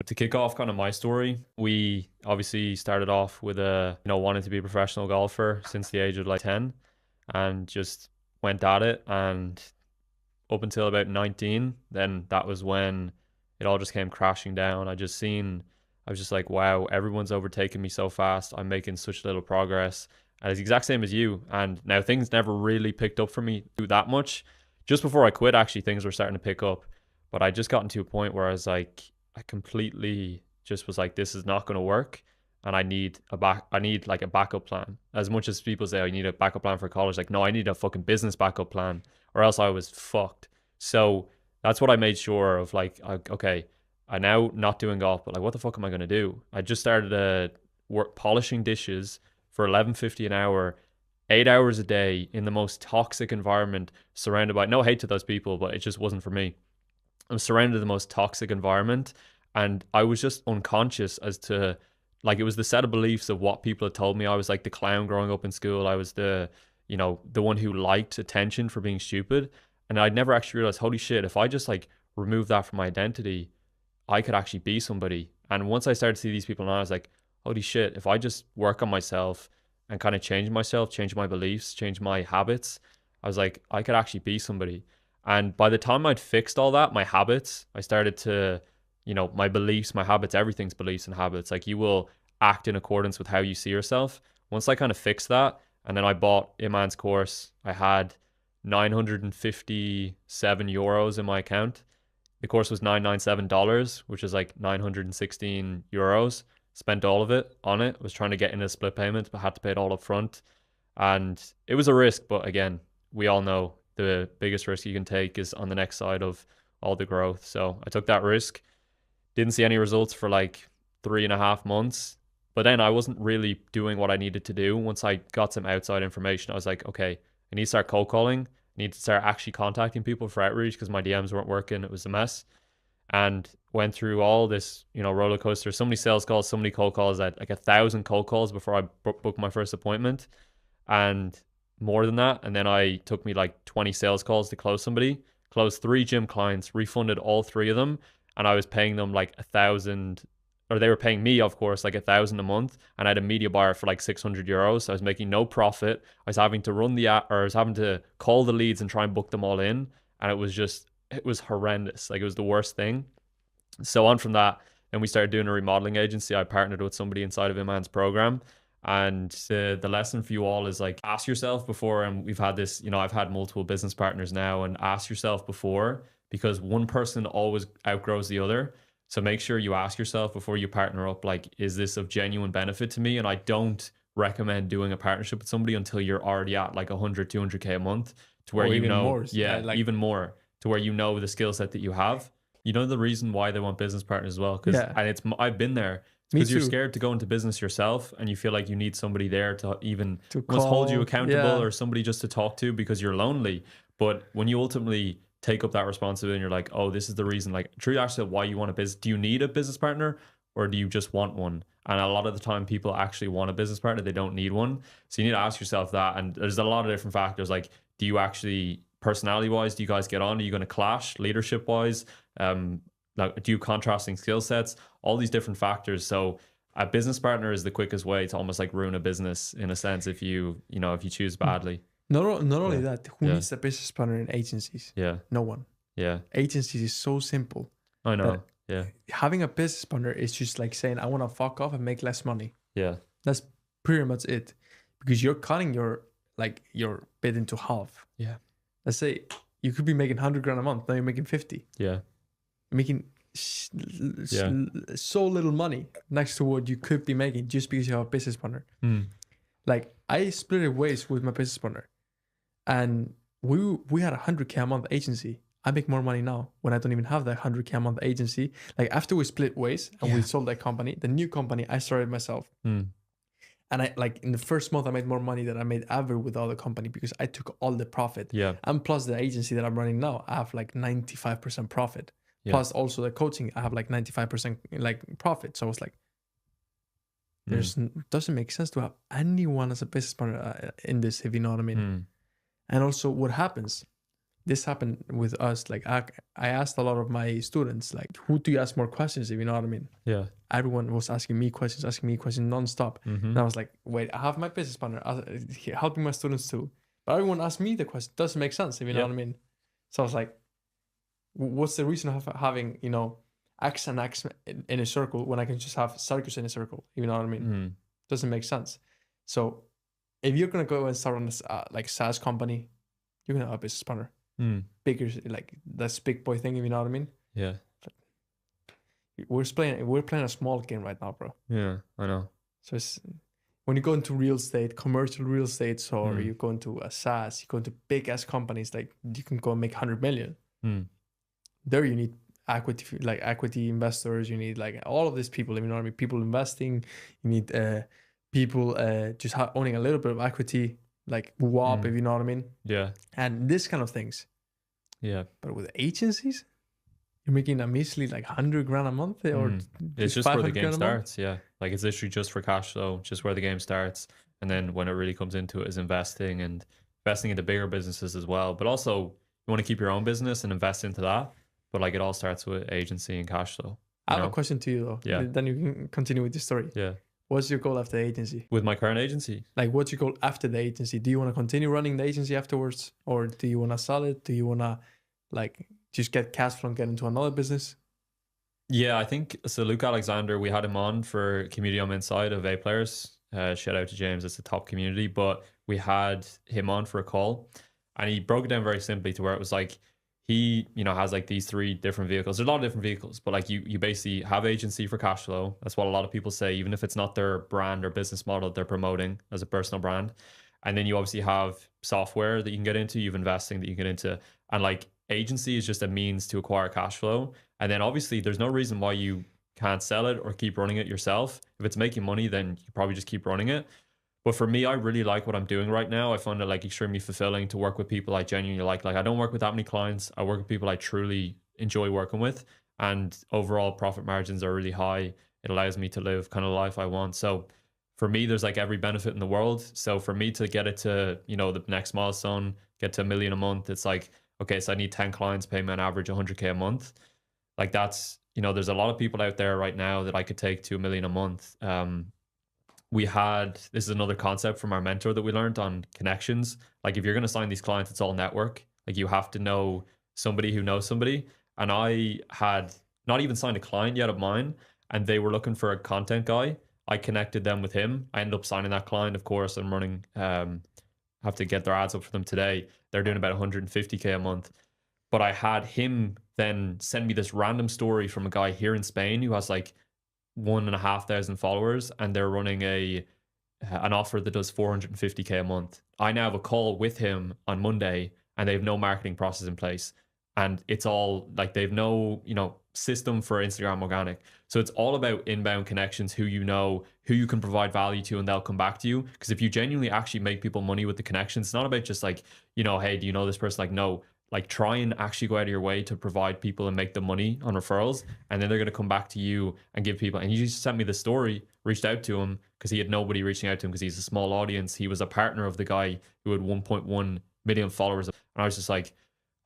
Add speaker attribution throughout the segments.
Speaker 1: to kick off kind of my story, we obviously started off with wanting to be a professional golfer since the age of like 10 and just went at it. And up until about 19, then that was when it all just came crashing down. I was just like, wow, everyone's overtaking me so fast. I'm making such little progress. And it's the exact same as you. And now things never really picked up for me that much. Just before I quit, actually, things were starting to pick up. But I just gotten to a point where I was like, I completely just was like, this is not going to work. And I need like a backup plan. As much as people say, I need a backup plan for college. Like, no, I need a fucking business backup plan or else I was fucked. So that's what I made sure of. Like, okay, I now not doing golf, but like, what the fuck am I going to do? I just started work polishing dishes for 11.50 an hour, 8 hours a day in the most toxic environment, surrounded by no hate to those people, but it just wasn't for me. I'm surrounded in the most toxic environment, and I was just unconscious as to, like, it was the set of beliefs of what people had told me. I was like the clown growing up in school. I was the one who liked attention for being stupid, and I'd never actually realized, holy shit, if I just like remove that from my identity, I could actually be somebody. And once I started to see these people now, I was like, holy shit, if I just work on myself and kind of change myself, change my beliefs, change my habits, I was like, I could actually be somebody. And by the time I'd fixed all that, my habits, I started to, my beliefs, my habits, everything's beliefs and habits. Like, you will act in accordance with how you see yourself. Once I kind of fixed that, and then I bought Iman's course, I had 957 euros in my account. The course was $997, which is like 916 euros. Spent all of it on it. Was trying to get in a split payment, but had to pay it all up front. And it was a risk, but again, we all know the biggest risk you can take is on the next side of all the growth. So I took that risk. Didn't see any results for like 3.5 months. But then I wasn't really doing what I needed to do. Once I got some outside information, I was like, okay, I need to start cold calling. I need to start actually contacting people for outreach because my DMs weren't working. It was a mess. And went through all this, roller coaster. So many sales calls, so many cold calls. I had like 1,000 cold calls before I booked my first appointment, and more than that. And then I took me like 20 sales calls to close somebody. Closed 3 gym clients, refunded all 3 of them, and I was paying them like 1,000, or they were paying me, of course, like 1,000 a month. And I had a media buyer for like 600 euros. So I was making no profit. I was having to run the app, or I was having to call the leads and try and book them all in. And it was horrendous. Like, it was the worst thing. So on from that, then we started doing a remodeling agency. I partnered with somebody inside of Iman's program. And the lesson for you all is like, ask yourself before, and we've had this, I've had multiple business partners now, and ask yourself before, because one person always outgrows the other. So make sure you ask yourself before you partner up, like, is this of genuine benefit to me? And I don't recommend doing a partnership with somebody until you're already at like 100, 200K a month, to where
Speaker 2: Or
Speaker 1: you
Speaker 2: even
Speaker 1: know,
Speaker 2: more.
Speaker 1: yeah,
Speaker 2: Like,
Speaker 1: even more, to where you know the skill set that you have. You know the reason why they want business partners as well, because
Speaker 2: yeah,
Speaker 1: I've been there. It's
Speaker 2: me
Speaker 1: because you're
Speaker 2: too.
Speaker 1: scared to go into business yourself, and you feel like you need somebody there to even
Speaker 2: To
Speaker 1: almost hold you
Speaker 2: call,
Speaker 1: accountable,
Speaker 2: yeah.
Speaker 1: or somebody just to talk to, because you're lonely. But when you ultimately take up that responsibility and you're like, oh, this is the reason, like, truly actually why you want a business. Do you need a business partner, or do you just want one? And a lot of the time people actually want a business partner, they don't need one. So you need to ask yourself that. And there's a lot of different factors. Like, do you actually, personality wise, do you guys get on? Are you going to clash leadership wise? Like, do you contrasting skill sets? All these different factors. So a business partner is the quickest way to almost like ruin a business, in a sense, if you choose badly.
Speaker 2: Not only
Speaker 1: Yeah.
Speaker 2: that, who
Speaker 1: Yeah.
Speaker 2: needs a business partner in agencies?
Speaker 1: Yeah.
Speaker 2: No one.
Speaker 1: Yeah.
Speaker 2: Agencies is so simple
Speaker 1: I know.
Speaker 2: that
Speaker 1: Yeah.
Speaker 2: having a business partner is just like saying, I want to fuck off and make less money.
Speaker 1: Yeah.
Speaker 2: That's pretty much it, because you're cutting your bid into half.
Speaker 1: Yeah.
Speaker 2: Let's say you could be making 100 grand a month. Now you're making 50.
Speaker 1: Yeah.
Speaker 2: You're making so little money next to what you could be making just because you have a business partner. Like, I split it ways with my business partner, and we had 100K a month agency. I make more money now when I don't even have that 100K a month agency. Like, after we split ways and we sold that company, the new company I started myself. And I, like, in the first month I made more money than I made ever with the other company, because I took all the profit.
Speaker 1: Yeah.
Speaker 2: And plus the agency that I'm running now, I have like 95% profit.
Speaker 1: Yeah.
Speaker 2: Plus also the coaching, I have like 95% like profit. So I was like, doesn't make sense to have anyone as a business partner in this, if you know what I mean. And also what happens, this happened with us. Like I asked a lot of my students, like, who do you ask more questions, if you know what I mean?
Speaker 1: Yeah.
Speaker 2: Everyone was asking me questions nonstop. And I was like, wait, I have my business partner helping my students too. But everyone asked me the question. Doesn't make sense, if you know what I mean? So I was like, what's the reason of having, you know, X and X in a circle when I can just have circles in a circle? You know what I mean? Doesn't make sense. So if you're gonna go and start on this like SaaS company, you're gonna have a business partner. Bigger, like that's big boy thing, if you know what I mean?
Speaker 1: Yeah.
Speaker 2: But we're playing a small game right now, bro.
Speaker 1: Yeah, I know.
Speaker 2: So it's when you go into real estate, commercial real estate, or you go into a SaaS, you go into big ass companies, like you can go and make 100 million. There you need equity investors, you need like all of these people, you know what I mean? People investing, you need people just owning a little bit of equity, like WAP, if you know what I mean?
Speaker 1: Yeah.
Speaker 2: And this kind of things.
Speaker 1: Yeah.
Speaker 2: But with agencies, you're making a measly like 100 grand a month, or
Speaker 1: it's just where the game starts. Yeah. Like it's literally just for cash flow, just where the game starts. And then when it really comes into it is investing into bigger businesses as well. But also you want to keep your own business and invest into that. But like it all starts with agency and cash flow.
Speaker 2: I have a question to you though.
Speaker 1: Yeah.
Speaker 2: Then you can continue with the story.
Speaker 1: Yeah.
Speaker 2: What's your goal after the agency?
Speaker 1: With my current agency?
Speaker 2: Like, what's your goal after the agency? Do you want to continue running the agency afterwards? Or do you want to sell it? Do you want to, like, just get cash flow and get into another business?
Speaker 1: Yeah, I think, so Luke Alexander, we had him on for Community on Inside of A Players. Shout out to James, it's a top community. But we had him on for a call. And he broke it down very simply to where it was like, he, you know, has like these 3 different vehicles. There's a lot of different vehicles, but like you basically have agency for cash flow. That's what a lot of people say, even if it's not their brand or business model they're promoting as a personal brand. And then you obviously have software that you can get into, you have investing that you can get into. And like agency is just a means to acquire cash flow. And then obviously there's no reason why you can't sell it or keep running it yourself. If it's making money, then you probably just keep running it. But for me, I really like what I'm doing right now. I find it like extremely fulfilling to work with people I genuinely like. Like I don't work with that many clients. I work with people I truly enjoy working with, and overall profit margins are really high. It allows me to live kind of life I want. So for me, there's like every benefit in the world. So for me to get it to, you know, the next milestone, get to $1 million a month, it's like, okay, so I need 10 clients, pay me on average 100K a month. Like that's, you know, there's a lot of people out there right now that I could take to $1 million a month. This is another concept from our mentor that we learned on connections. Like if you're going to sign these clients, it's all network. Like you have to know somebody who knows somebody. And I had not even signed a client yet of mine, and they were looking for a content guy. I connected them with him. I ended up signing that client, of course. I'm running, have to get their ads up for them today. They're doing about 150K a month. But I had him then send me this random story from a guy here in Spain who has like 1,500 followers, and they're running an offer that does 450K a month. I now have a call with him on Monday, and they have no marketing process in place, and it's all like they've no, you know, system for Instagram organic. So it's all about inbound connections, who you know, who you can provide value to, and they'll come back to you. Because if you genuinely actually make people money with the connections, it's not about just like, you know, hey, do you know this person? Like, no, like try and actually go out of your way to provide people and make them money on referrals, and then they're going to come back to you and give people. And he just sent me the story, reached out to him because he had nobody reaching out to him because he's a small audience. He was a partner of the guy who had 1.1 million followers, and I was just like,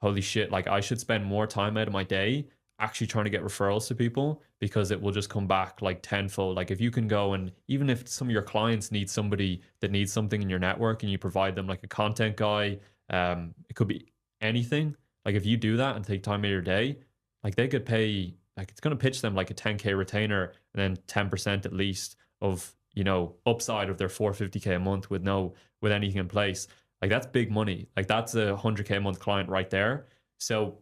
Speaker 1: holy shit, like I should spend more time out of my day actually trying to get referrals to people, because it will just come back like tenfold. Like if you can go, and even if some of your clients need somebody that needs something in your network and you provide them like a content guy, it could be anything. Like if you do that and take time out of your day, like they could pay, like it's going to pitch them like a 10K retainer and then 10% at least of, you know, upside of their 450K a month with anything in place. Like that's big money. Like that's a 100K a month client right there. So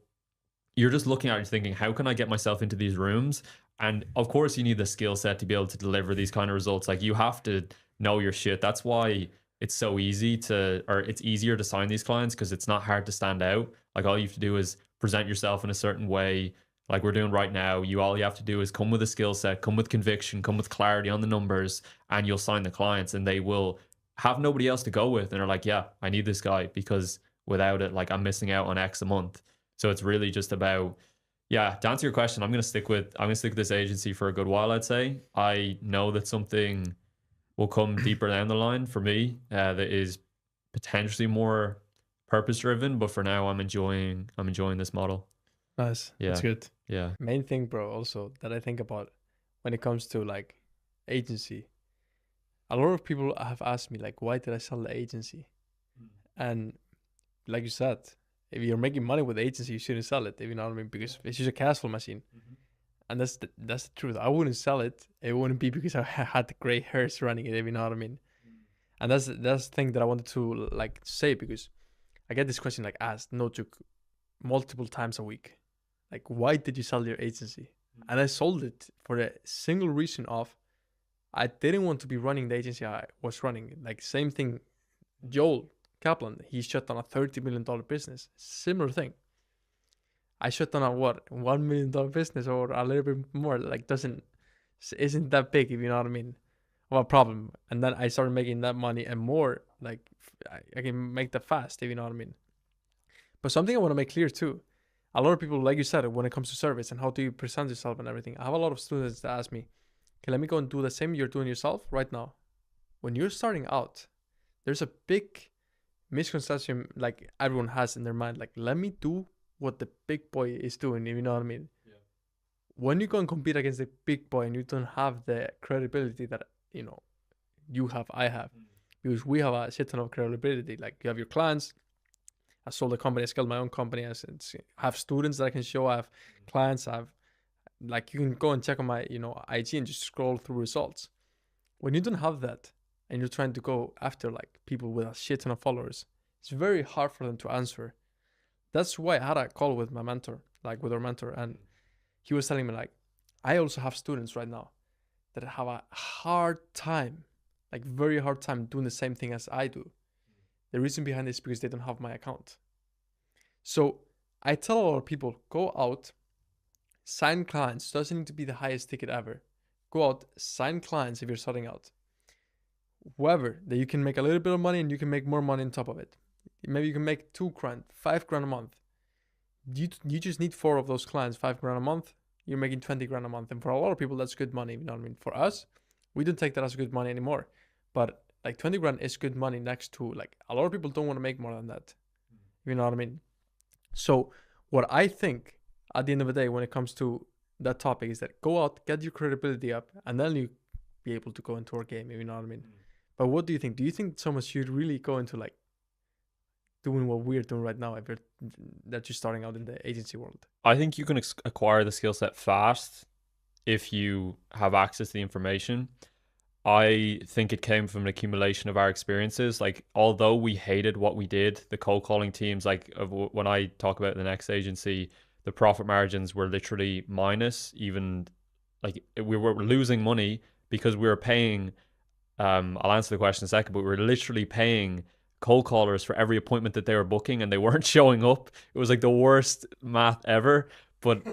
Speaker 1: you're just looking at it thinking, how can I get myself into these rooms? And of course you need the skill set to be able to deliver these kind of results. Like you have to know your shit. That's why it's so easy it's easier to sign these clients, because it's not hard to stand out. Like all you have to do is present yourself in a certain way, like we're doing right now. All you have to do is come with a skill set, come with conviction, come with clarity on the numbers, and you'll sign the clients, and they will have nobody else to go with. And they're like, yeah, I need this guy, because without it, like I'm missing out on X a month. So it's really just about, yeah, to answer your question, I'm going to stick with this agency for a good while, I'd say. I know that something will come deeper down the line for me that is potentially more purpose driven, but for now I'm enjoying this model.
Speaker 2: Nice.
Speaker 1: Yeah.
Speaker 2: That's good.
Speaker 1: Yeah.
Speaker 2: Main thing, bro, also that I think about when it comes to like agency, a lot of people have asked me like, why did I sell the agency? And like you said, if you're making money with the agency, you shouldn't sell it, if you know what I mean, because it's just a cash flow machine. And that's the truth. I wouldn't sell it. It wouldn't be because I had the gray hairs running it, if you know what I mean. And that's the thing that I wanted to like say, because I get this question like asked, no joke, multiple times a week. Like, why did you sell your agency? And I sold it for the single reason of I didn't want to be running the agency I was running. Like, same thing, Joel Kaplan, he shut down a $30 million business. Similar thing. I shut down a what, $1 million business or a little bit more. Like, isn't that big, if you know what I mean, of a problem. And then I started making that money and more. Like, I can make that fast, if you know what I mean. But something I want to make clear too, a lot of people, like you said, when it comes to service and how do you present yourself and everything, I have a lot of students that ask me, okay, let me go and do the same you're doing yourself right now. When you're starting out, there's a big misconception like everyone has in their mind, like, let me do what the big boy is doing, if you know what I mean. Yeah. When you go and compete against the big boy and you don't have the credibility that, you know, you have, I have, because we have a shit ton of credibility. Like, you have your clients. I sold a company, I scaled my own company. I have students that I can show. I have clients. I have, like, you can go and check on my, you know, IG and just scroll through results. When you don't have that and you're trying to go after like people with a shit ton of followers, it's very hard for them to answer. That's why I had a call with my mentor, like with our mentor, and he was telling me like, I also have students right now that have a hard time, like very hard time doing the same thing as I do. The reason behind this is because they don't have my account. So I tell a lot of people, go out, sign clients. Doesn't need to be the highest ticket ever. Go out, sign clients if you're starting out. Whoever, that you can make a little bit of money and you can make more money on top of it. Maybe you can make $2,000, $5,000 a month. You just need 4 of those clients, $5,000 a month. You're making $20,000 a month. And for a lot of people, that's good money. You know what I mean? For us, we don't take that as good money anymore. But like $20,000 is good money next to, like, a lot of people don't want to make more than that. You know what I mean? So what I think at the end of the day, when it comes to that topic, is that go out, get your credibility up, and then you be able to go into our game, you know what I mean? But what do you think? Do you think someone should really go into like doing what we're doing right now if you're starting out in the agency world?
Speaker 1: I think you can acquire the skill set fast if you have access to the information. I think it came from an accumulation of our experiences. Like, although we hated what we did, the cold calling teams, like when I talk about the next agency, the profit margins were literally minus. Even like we were losing money because we were paying, I'll answer the question in a second, but we were literally paying cold callers for every appointment that they were booking and they weren't showing up. It was like the worst math ever. But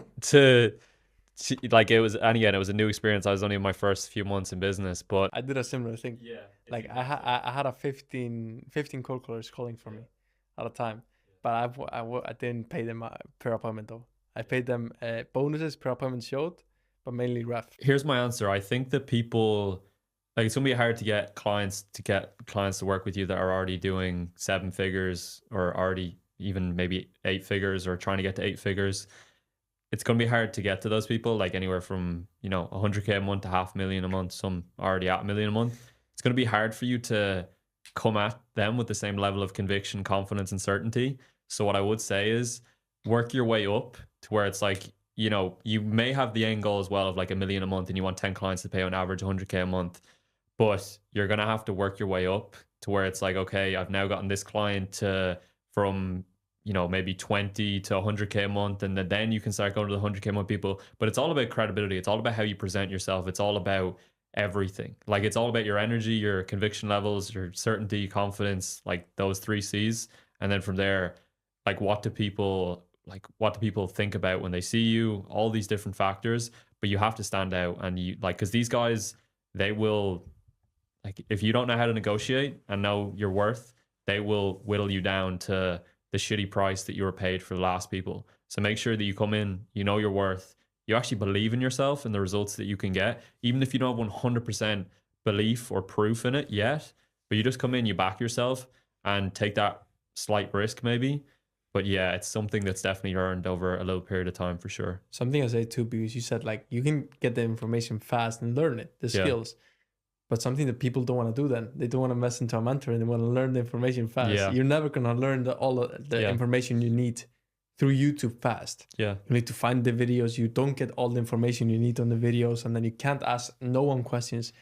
Speaker 1: like, it was, and again, it was a new experience. I was only in my first few months in business, but
Speaker 2: I did a similar thing. Yeah. Like I had a 15 cold callers calling for me at a time, but I didn't pay them per appointment though. I paid them bonuses per appointment showed, but mainly ref.
Speaker 1: Here's my answer. I think that people, like, it's gonna be hard to get clients to work with you that are already doing 7 figures or already even maybe 8 figures or trying to get to 8 figures. It's going to be hard to get to those people, like anywhere from, you know, 100K a month to $500,000 a month, some already at $1 million a month. It's going to be hard for you to come at them with the same level of conviction, confidence, and certainty. So what I would say is work your way up to where it's like, you know, you may have the end goal as well of like $1 million a month and you want 10 clients to pay on average 100K a month, but you're going to have to work your way up to where it's like, okay, I've now gotten this client from, you know, maybe 20 to 100K a month, and then you can start going to the 100K a month people. But it's all about credibility. It's all about how you present yourself. It's all about everything. Like, it's all about your energy, your conviction levels, your certainty, confidence, like those 3 C's. And then from there, like, what do people think about when they see you? All these different factors, but you have to stand out. And you, like, because these guys, they will, like, if you don't know how to negotiate and know your worth, they will whittle you down to the shitty price that you were paid for the last people. So make sure that you come in, you know your worth, you actually believe in yourself and the results that you can get, even if you don't have 100% belief or proof in it yet, but you just come in, you back yourself and take that slight risk maybe. But yeah, it's something that's definitely earned over a little period of time for sure.
Speaker 2: Something I say too, because you said like you can get the information fast and learn it, the skills. But something that people don't want to do then. They don't want to invest into a mentor and they want to learn the information fast.
Speaker 1: Yeah.
Speaker 2: You're never going to learn all of the information you need through YouTube fast.
Speaker 1: Yeah.
Speaker 2: You need to find the videos. You don't get all the information you need on the videos, and then you can't ask no one questions.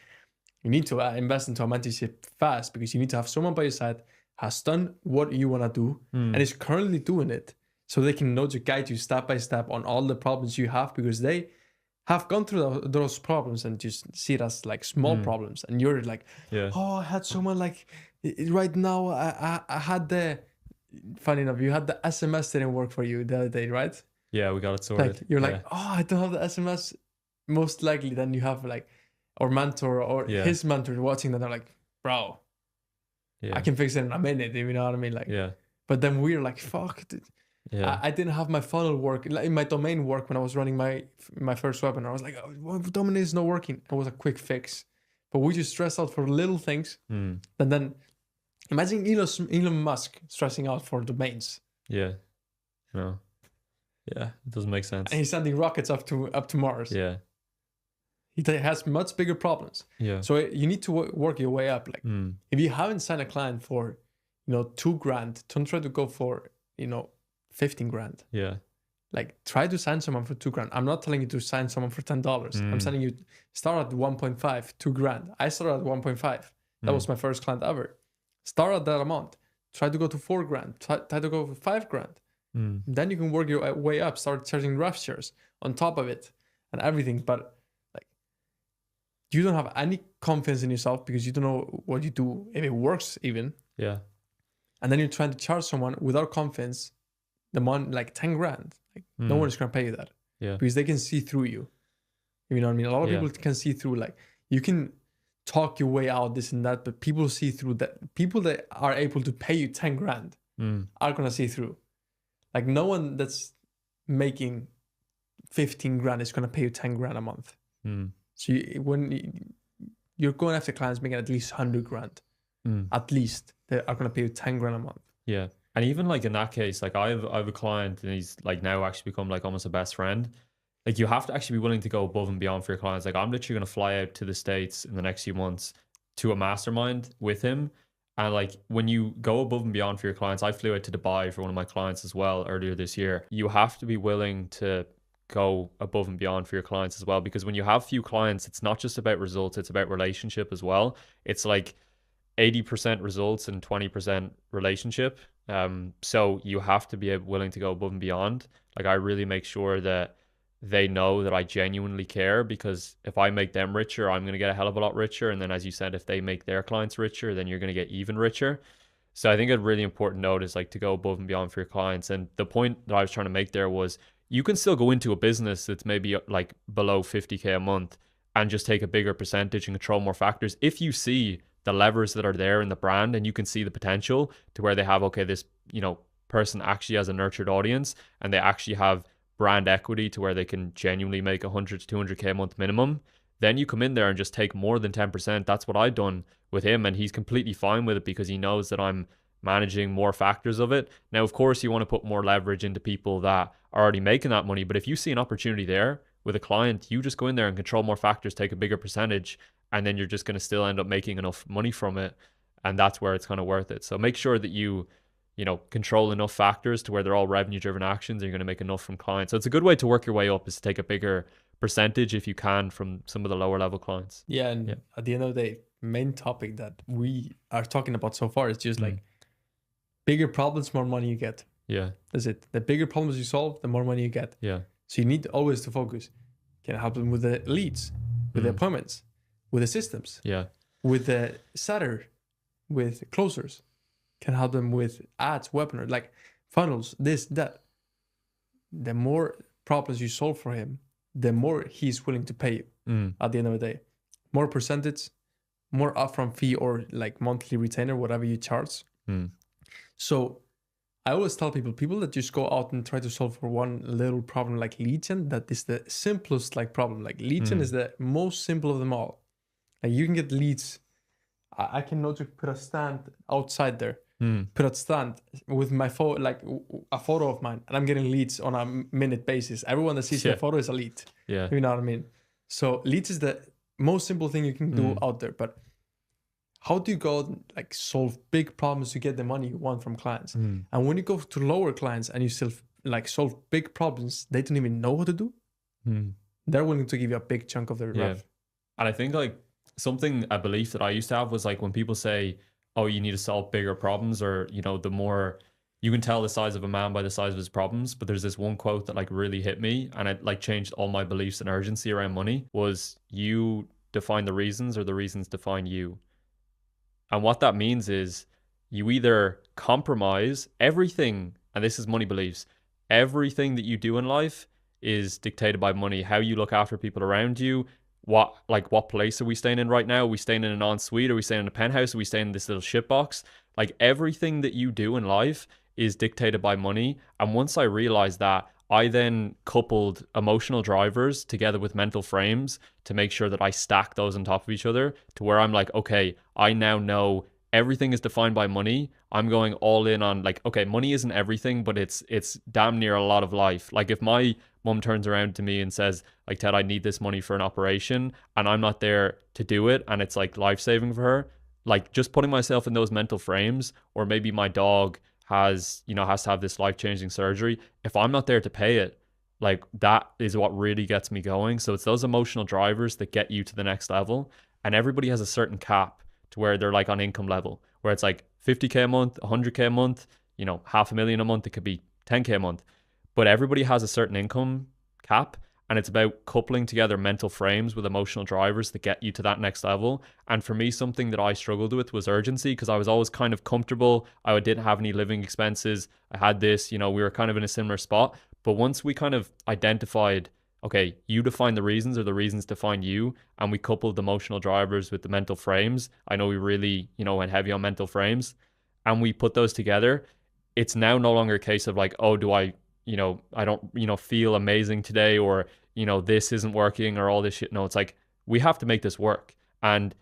Speaker 2: You need to invest into a mentorship fast, because you need to have someone by your side has done what you want to do and is currently doing it, so they can know to guide you step by step on all the problems you have, because they have gone through those problems and just see it as like small problems. And you're like, oh, I had someone like right now. I had the, funny enough, you had the SMS didn't work for you the other day, right?
Speaker 1: Yeah, we got it sorted.
Speaker 2: Like, you're like, oh, I don't have the SMS. Most likely then you have like our mentor or his mentor watching that. They're like, bro, I can fix it in a minute. You know what I mean? Like, but then we're like, fuck, dude. I didn't have my funnel work, like my domain work when I was running my first webinar. I was like, oh, domain is not working. It was a quick fix, but we just stress out for little things. And then imagine Elon Musk stressing out for domains.
Speaker 1: Yeah, no, yeah, it doesn't make sense.
Speaker 2: And he's sending rockets up to Mars.
Speaker 1: Yeah,
Speaker 2: he has much bigger problems.
Speaker 1: Yeah,
Speaker 2: so you need to work your way up. Like if you haven't signed a client for, $2,000, don't try to go for 15 grand.
Speaker 1: Yeah.
Speaker 2: Like try to sign someone for $2,000. I'm not telling you to sign someone for $10. I'm telling you start at 1.5, $2,000. I started at 1.5. That was my first client ever. Start at that amount. Try to go to $4,000. Try to go for $5,000. Then you can work your way up. Start charging ref shares on top of it and everything. But like, you don't have any confidence in yourself because you don't know what you do, if it works even.
Speaker 1: Yeah.
Speaker 2: And then you're trying to charge someone without confidence the money, like 10 grand. Like no one is gonna pay you that.
Speaker 1: Yeah.
Speaker 2: Because they can see through you. You know what I mean? A lot of people can see through, like you can talk your way out, this and that, but people see through that. People that are able to pay you 10 grand are gonna see through. Like no one that's making 15 grand is gonna pay you 10 grand a month. So when you're going after clients making at least 100 grand, at least they are gonna pay you 10 grand a month.
Speaker 1: Yeah. And even like in that case, like I have a client and he's like now actually become like almost a best friend. Like you have to actually be willing to go above and beyond for your clients. Like I'm literally going to fly out to the States in the next few months to a mastermind with him. And like when you go above and beyond for your clients, I flew out to Dubai for one of my clients as well earlier this year. You have to be willing to go above and beyond for your clients as well. Because when you have few clients, it's not just about results, it's about relationship as well. It's like 80% results and 20% relationship. So you have to be willing to go above and beyond. Like I really make sure that they know that I genuinely care, because if I make them richer, I'm going to get a hell of a lot richer. And then as you said, if they make their clients richer, then you're going to get even richer. So I think a really important note is like to go above and beyond for your clients. And the point that I was trying to make there was you can still go into a business that's maybe like below 50K a month and just take a bigger percentage and control more factors if you see the levers that are there in the brand and you can see the potential to where they have, okay, this, person actually has a nurtured audience and they actually have brand equity to where they can genuinely make 100 to 200K a month minimum. Then you come in there and just take more than 10%. That's what I've done with him. And he's completely fine with it because he knows that I'm managing more factors of it. Now, of course, you want to put more leverage into people that are already making that money. But if you see an opportunity there with a client, you just go in there and control more factors, take a bigger percentage, and then you're just going to still end up making enough money from it. And that's where it's kind of worth it. So make sure that you control enough factors to where they're all revenue driven actions and you're going to make enough from clients. So it's a good way to work your way up, is to take a bigger percentage if you can from some of the lower level clients.
Speaker 2: Yeah. And at the end of the day, main topic that we are talking about so far is just like bigger problems, more money you get.
Speaker 1: Yeah.
Speaker 2: That's it. The bigger problems you solve, the more money you get.
Speaker 1: Yeah.
Speaker 2: So you need always to focus. Can I help them with the leads, with the appointments, with the systems, with the setter, with closers, can help them with ads, webinar, like funnels, this, that. The more problems you solve for him, the more he's willing to pay you at the end of the day. More percentage, more upfront fee or like monthly retainer, whatever you charge. So I always tell people that just go out and try to solve for one little problem like lead gen, that is the simplest like problem. Like lead gen is the most simple of them all. Like you can get leads. I can not just put a stand outside there put a stand with my photo, like a photo of mine, and I'm getting leads on a minute basis. Everyone that sees my photo is a lead.
Speaker 1: Yeah.
Speaker 2: You know what I mean? So leads is the most simple thing you can do out there. But how do you go like solve big problems to get the money you want from clients? And when you go to lower clients and you still like solve big problems they don't even know what to do, they're willing to give you a big chunk of their rev.
Speaker 1: And I think like a belief that I used to have was like when people say, oh, you need to solve bigger problems, or, you know, the more you can tell the size of a man by the size of his problems. But there's this one quote that like really hit me, and it like changed all my beliefs and urgency around money, was you define the reasons or the reasons define you. And what that means is you either compromise everything, and this is money beliefs, everything that you do in life is dictated by money. How you look after people around you, what place are we staying in right now? Are we staying in an ensuite? Are we staying in a penthouse? Are we staying in this little shitbox? Like everything that you do in life is dictated by money. And once I realized that, I then coupled emotional drivers together with mental frames to make sure that I stack those on top of each other to where I'm like, okay, I now know everything is defined by money. I'm going all in on like, okay, money isn't everything, but it's damn near a lot of life. Like if my mom turns around to me and says like, Ted, I need this money for an operation, and I'm not there to do it, and it's like life-saving for her, like just putting myself in those mental frames, or maybe my dog has to have this life-changing surgery. If I'm not there to pay it, like that is what really gets me going. So it's those emotional drivers that get you to the next level. And everybody has a certain cap to where they're like on income level, where it's like 50K a month, 100K a month, you know, $500,000 a month. It could be 10K a month, but everybody has a certain income cap. And it's about coupling together mental frames with emotional drivers that get you to that next level. And for me, something that I struggled with was urgency, because I was always kind of comfortable. I didn't have any living expenses. I had this, you know, we were kind of in a similar spot. But once we kind of identified, okay, you define the reasons or the reasons define you, and we coupled the emotional drivers with the mental frames. I know we really, you know, went heavy on mental frames, and we put those together. It's now no longer a case of like, oh, I don't, feel amazing today, or, you know, this isn't working or all this shit. No, it's like, we have to make this work. And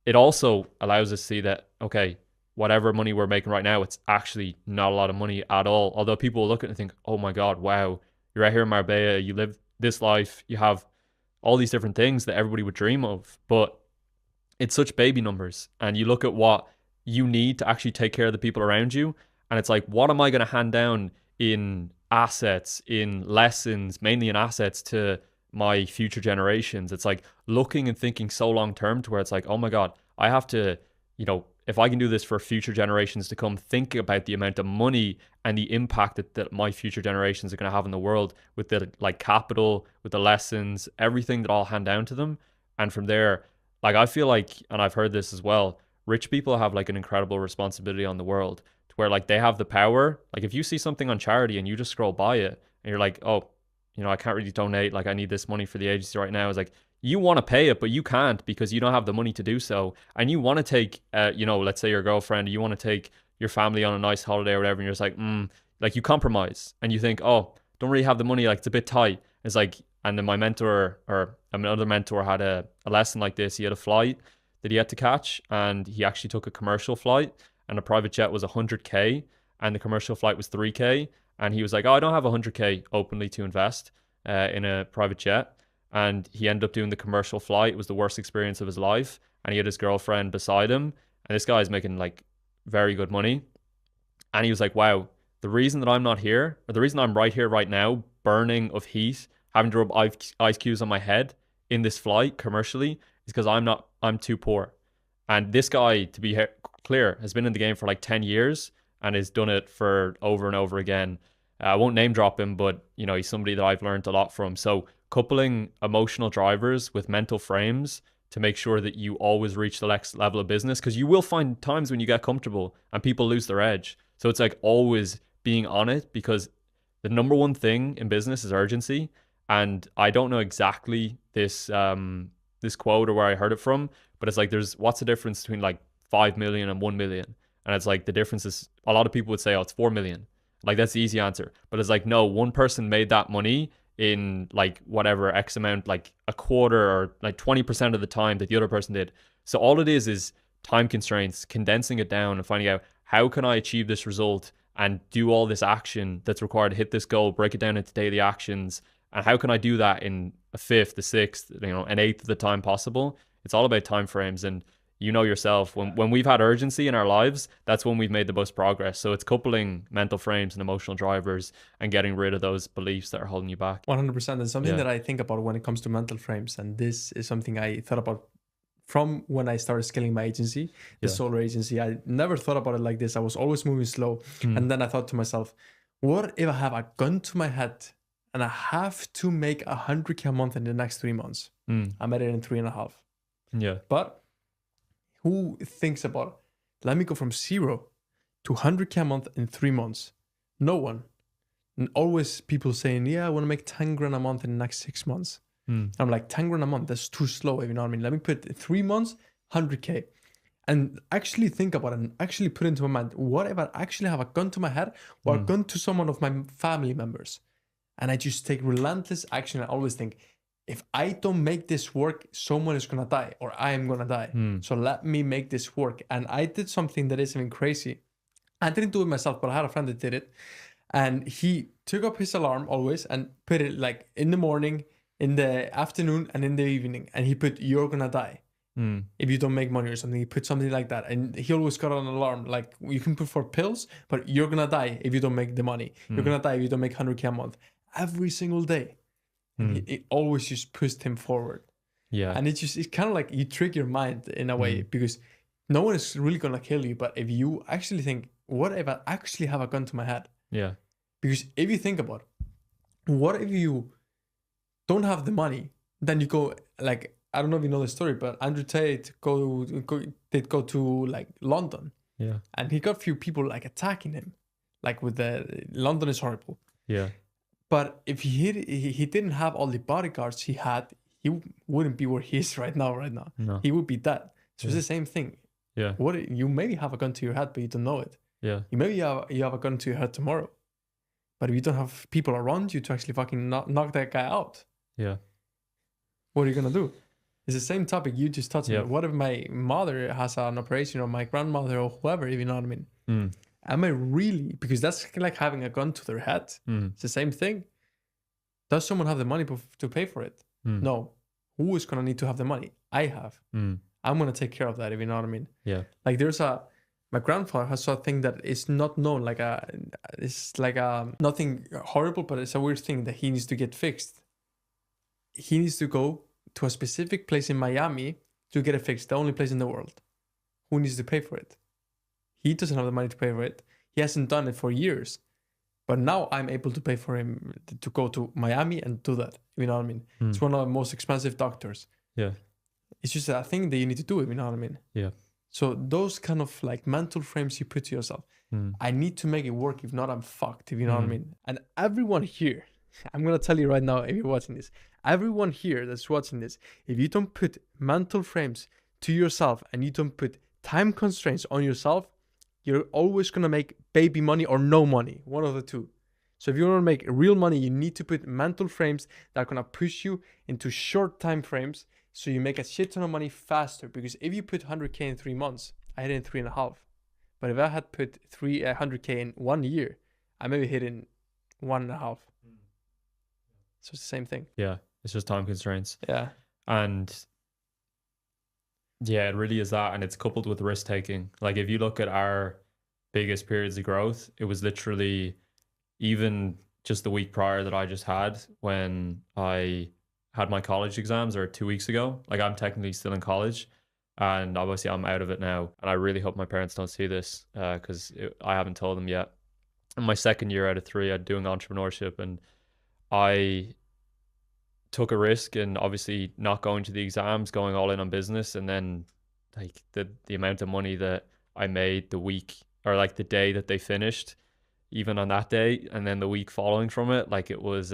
Speaker 1: it also allows us to see that, okay, whatever money we're making right now, it's actually not a lot of money at all. Although people will look at it and think, oh my God, wow, you're out here in Marbella, you live this life, you have all these different things that everybody would dream of. But it's such baby numbers. And you look at what you need to actually take care of the people around you. And it's like, what am I going to hand down in assets, in lessons, mainly in assets, to my future generations? It's like looking and thinking so long term, to where it's like, oh my God, I have to, you know, if I can do this for future generations to come, think about the amount of money and the impact that my future generations are going to have in the world, with the like capital, with the lessons, everything that I'll hand down to them. And from there, like, I feel like, and I've heard this as well, rich people have like an incredible responsibility on the world, to where like they have the power. Like if you see something on charity and you just scroll by it and you're like, oh, you know, I can't really donate, like I need this money for the agency right now. It's like, you want to pay it, but you can't because you don't have the money to do so. And you want to take, you know, let's say your girlfriend, you want to take your family on a nice holiday or whatever, and you're just like you compromise and you think, oh, don't really have the money, like it's a bit tight. It's like, and then my mentor, or another mentor, had a lesson like this. He had a flight that he had to catch, and he actually took a commercial flight, and a private jet was 100K and the commercial flight was 3K. And he was like, oh, I don't have 100K openly to invest in a private jet. And he ended up doing the commercial flight. It was the worst experience of his life. And he had his girlfriend beside him. And this guy is making like very good money. And he was like, wow, the reason that I'm not here, or the reason I'm right here right now, burning of heat, having to rub ice cubes on my head in this flight commercially, is because I'm too poor. And this guy, to be clear, has been in the game for like 10 years and has done it for over and over again. I won't name drop him, but you know, he's somebody that I've learned a lot from. So coupling emotional drivers with mental frames to make sure that you always reach the next level of business, because you will find times when you get comfortable and people lose their edge. So it's like always being on it, because the number one thing in business is urgency. And I don't know exactly this this quote or where I heard it from, but it's like, what's the difference between like 5 million and 1 million? And it's like, the difference is, a lot of people would say, oh, it's 4 million. Like, that's the easy answer. But it's like, no, one person made that money in like whatever X amount, like a quarter or like 20% of the time that the other person did. So all it is time constraints, condensing it down and finding out how can I achieve this result and do all this action that's required to hit this goal, break it down into daily actions, and how can I do that in a fifth, a sixth, an eighth of the time possible? It's all about time frames. And you know yourself, when we've had urgency in our lives, that's when we've made the most progress. So it's coupling mental frames and emotional drivers and getting rid of those beliefs that are holding you back.
Speaker 2: 100%. There's something that I think about when it comes to mental frames, and this is something I thought about from when I started scaling my agency, the solar agency. I never thought about it like this. I was always moving slow. And then I thought to myself, what if I have a gun to my head and I have to make 100K a month in the next 3 months? I made it in 3.5.
Speaker 1: Yeah.
Speaker 2: But who thinks about it? Let me go from 0 to 100K a month in 3 months. No one. And always people saying, yeah, I want to make 10 grand a month in the next 6 months. I'm like, 10 grand a month, that's too slow, if you know what I mean. Let me put 3 months, 100K. And actually think about it and actually put into my mind, what if I actually have a gun to my head or a gun to someone of my family members? And I just take relentless action. I always think, if I don't make this work, someone is going to die or I am going to die. So let me make this work. And I did something that is even crazy. I didn't do it myself, but I had a friend that did it. And he took up his alarm always and put it like in the morning, in the afternoon, and in the evening. And he put, you're going to die if you don't make money or something. He put something like that. And he always got an alarm. Like, you can put for pills, but you're going to die if you don't make the money. You're going to die if you don't make 100K a month. Every single day. It always just pushed him forward.
Speaker 1: Yeah.
Speaker 2: And it's kind of like you trick your mind in a way, because no one is really going to kill you. But if you actually think, what if I actually have a gun to my head?
Speaker 1: Yeah.
Speaker 2: Because if you think about it, what if you don't have the money? Then you go, like, I don't know if you know the story, but Andrew Tate did go to like London.
Speaker 1: Yeah.
Speaker 2: And he got a few people like attacking him. Like with London is horrible.
Speaker 1: Yeah.
Speaker 2: But if he didn't have all the bodyguards he had, he wouldn't be where he is right now.
Speaker 1: No.
Speaker 2: He would be dead. So it's the same thing.
Speaker 1: Yeah.
Speaker 2: What you maybe have a gun to your head, but you don't know it.
Speaker 1: Yeah.
Speaker 2: You have a gun to your head tomorrow, but if you don't have people around you to actually fucking knock that guy out,
Speaker 1: Yeah.
Speaker 2: what are you gonna do? It's the same topic you just touched on.
Speaker 1: Yeah.
Speaker 2: What if my mother has an operation, or my grandmother, or whoever, if you know what I mean? Am I really, because that's like having a gun to their head. It's the same thing. Does someone have the money to pay for it? No. Who is going to need to have the money? I have. I'm going to take care of that, if you know what I mean.
Speaker 1: Yeah.
Speaker 2: Like my grandfather has a thing that is not known, it's like nothing horrible, but it's a weird thing that he needs to get fixed. He needs to go to a specific place in Miami to get it fixed, the only place in the world. Who needs to pay for it? He doesn't have the money to pay for it. He hasn't done it for years. But now I'm able to pay for him to go to Miami and do that. You know what I mean? It's one of the most expensive doctors.
Speaker 1: Yeah.
Speaker 2: It's just a thing that you need to do. You know what I mean?
Speaker 1: Yeah.
Speaker 2: So those kind of like mental frames you put to yourself. I need to make it work. If not, I'm fucked. If you know what I mean? And everyone here, I'm going to tell you right now, if you're watching this, everyone here that's watching this, if you don't put mental frames to yourself and you don't put time constraints on yourself, you're always going to make baby money or no money, one of the two. So if you want to make real money, you need to put mental frames that are going to push you into short time frames so you make a shit ton of money faster. Because if you put 100K in 3 months, I hit it in 3.5. But if I had put 100K in 1 year, I maybe hit in 1.5. So it's the same thing.
Speaker 1: Yeah. It's just time constraints.
Speaker 2: Yeah.
Speaker 1: And yeah, it really is that. And it's coupled with risk taking. Like if you look at our biggest periods of growth, it was literally even just the week prior that I just had when I had my college exams, or 2 weeks ago. Like I'm technically still in college and obviously I'm out of it now. And I really hope my parents don't see this because I haven't told them yet. In my second year out of 3, I'm doing entrepreneurship, and I took a risk and obviously not going to the exams, going all in on business. And then like the amount of money that I made the week, or like the day that they finished, even on that day, and then the week following from it, like it was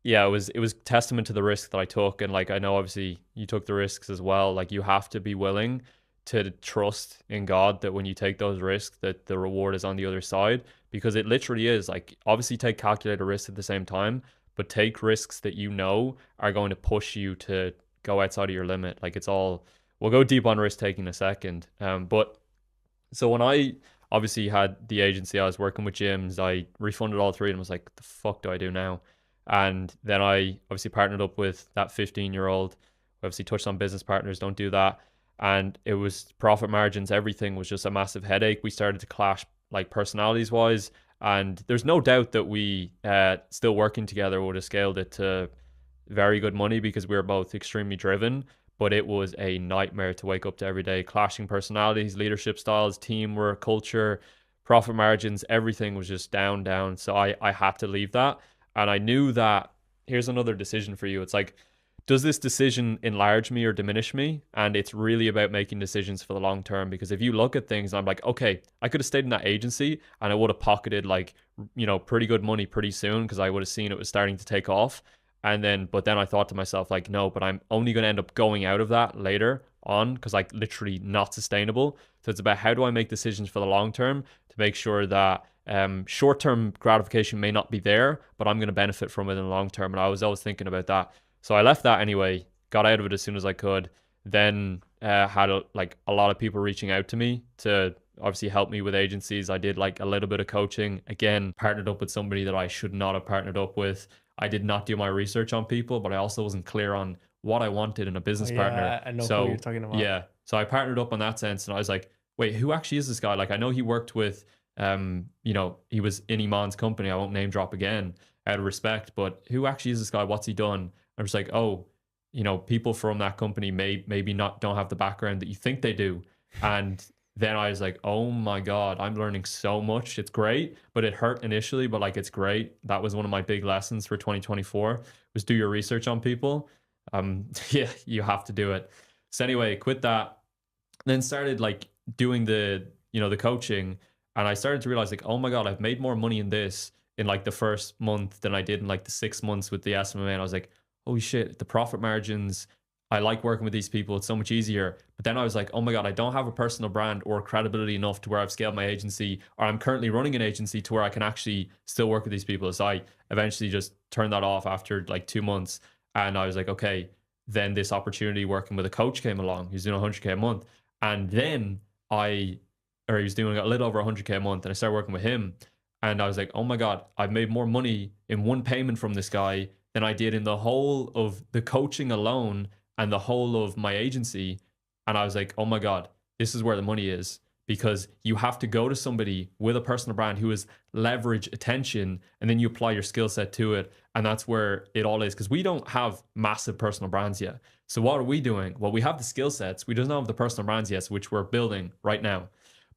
Speaker 1: it was testament to the risk that I took. And like I know obviously you took the risks as well. Like you have to be willing to trust in God that when you take those risks that the reward is on the other side, because it literally is. Like obviously take calculated risks at the same time, but take risks that you know are going to push you to go outside of your limit. Like it's all, we'll go deep on risk taking in a second. But So when I obviously had the agency, I was working with gyms. I refunded all three and was like, the fuck do I do now? And then I obviously partnered up with that 15-year-old. Obviously touched on business partners, don't do that. And it was profit margins, everything was just a massive headache. We started to clash like personalities wise. And there's no doubt that we still working together would have scaled it to very good money because we were both extremely driven, but it was a nightmare to wake up to every day. Clashing personalities, leadership styles, teamwork, culture, profit margins, everything was just down, down. So I had to leave that. And I knew that here's another decision for you. It's like, does this decision enlarge me or diminish me? And it's really about making decisions for the long term. Because if you look at things, I'm like, okay, I could have stayed in that agency and I would have pocketed like, pretty good money pretty soon because I would have seen it was starting to take off. But then I thought to myself, like, no, but I'm only going to end up going out of that later on because, like, literally not sustainable. So it's about how do I make decisions for the long term to make sure that short term gratification may not be there, but I'm going to benefit from it in the long term. And I was always thinking about that. So I left that anyway, got out of it as soon as I could. Then had a lot of people reaching out to me to obviously help me with agencies. I did like a little bit of coaching. Again, partnered up with somebody that I should not have partnered up with. I did not do my research on people, but I also wasn't clear on what I wanted in a business partner.
Speaker 2: I know
Speaker 1: So
Speaker 2: who you're talking about.
Speaker 1: yeah, so I partnered up on that sense, and I was like, wait, who actually is this guy? Like, I know he worked with, he was in Iman's company. I won't name drop again out of respect, but who actually is this guy? What's he done? I was like, oh, people from that company maybe not don't have the background that you think they do, and then I was like, oh my God, I'm learning so much. It's great, but it hurt initially, but like, it's great. That was one of my big lessons for 2024 was do your research on people. Yeah, you have to do it. So anyway, quit that, then started like doing the coaching, and I started to realize like, oh my God, I've made more money in this in like the first month than I did in like the 6 months with the SMMA. And I was like, holy shit, the profit margins, I like working with these people. It's so much easier. But then I was like, oh my God, I don't have a personal brand or credibility enough to where I've scaled my agency, or I'm currently running an agency to where I can actually still work with these people. So I eventually just turned that off after like 2 months. And I was like, okay, then this opportunity working with a coach came along. He's doing 100K a month. And then he was doing a little over 100K a month. And I started working with him. And I was like, oh my God, I've made more money in one payment from this guy than I did in the whole of the coaching alone and the whole of my agency. And I was like, oh my God, this is where the money is, because you have to go to somebody with a personal brand who is leverage attention, and then you apply your skill set to it. And that's where it all is, because we don't have massive personal brands yet. So what are we doing? Well, we have the skill sets. We just don't have the personal brands yet, which we're building right now.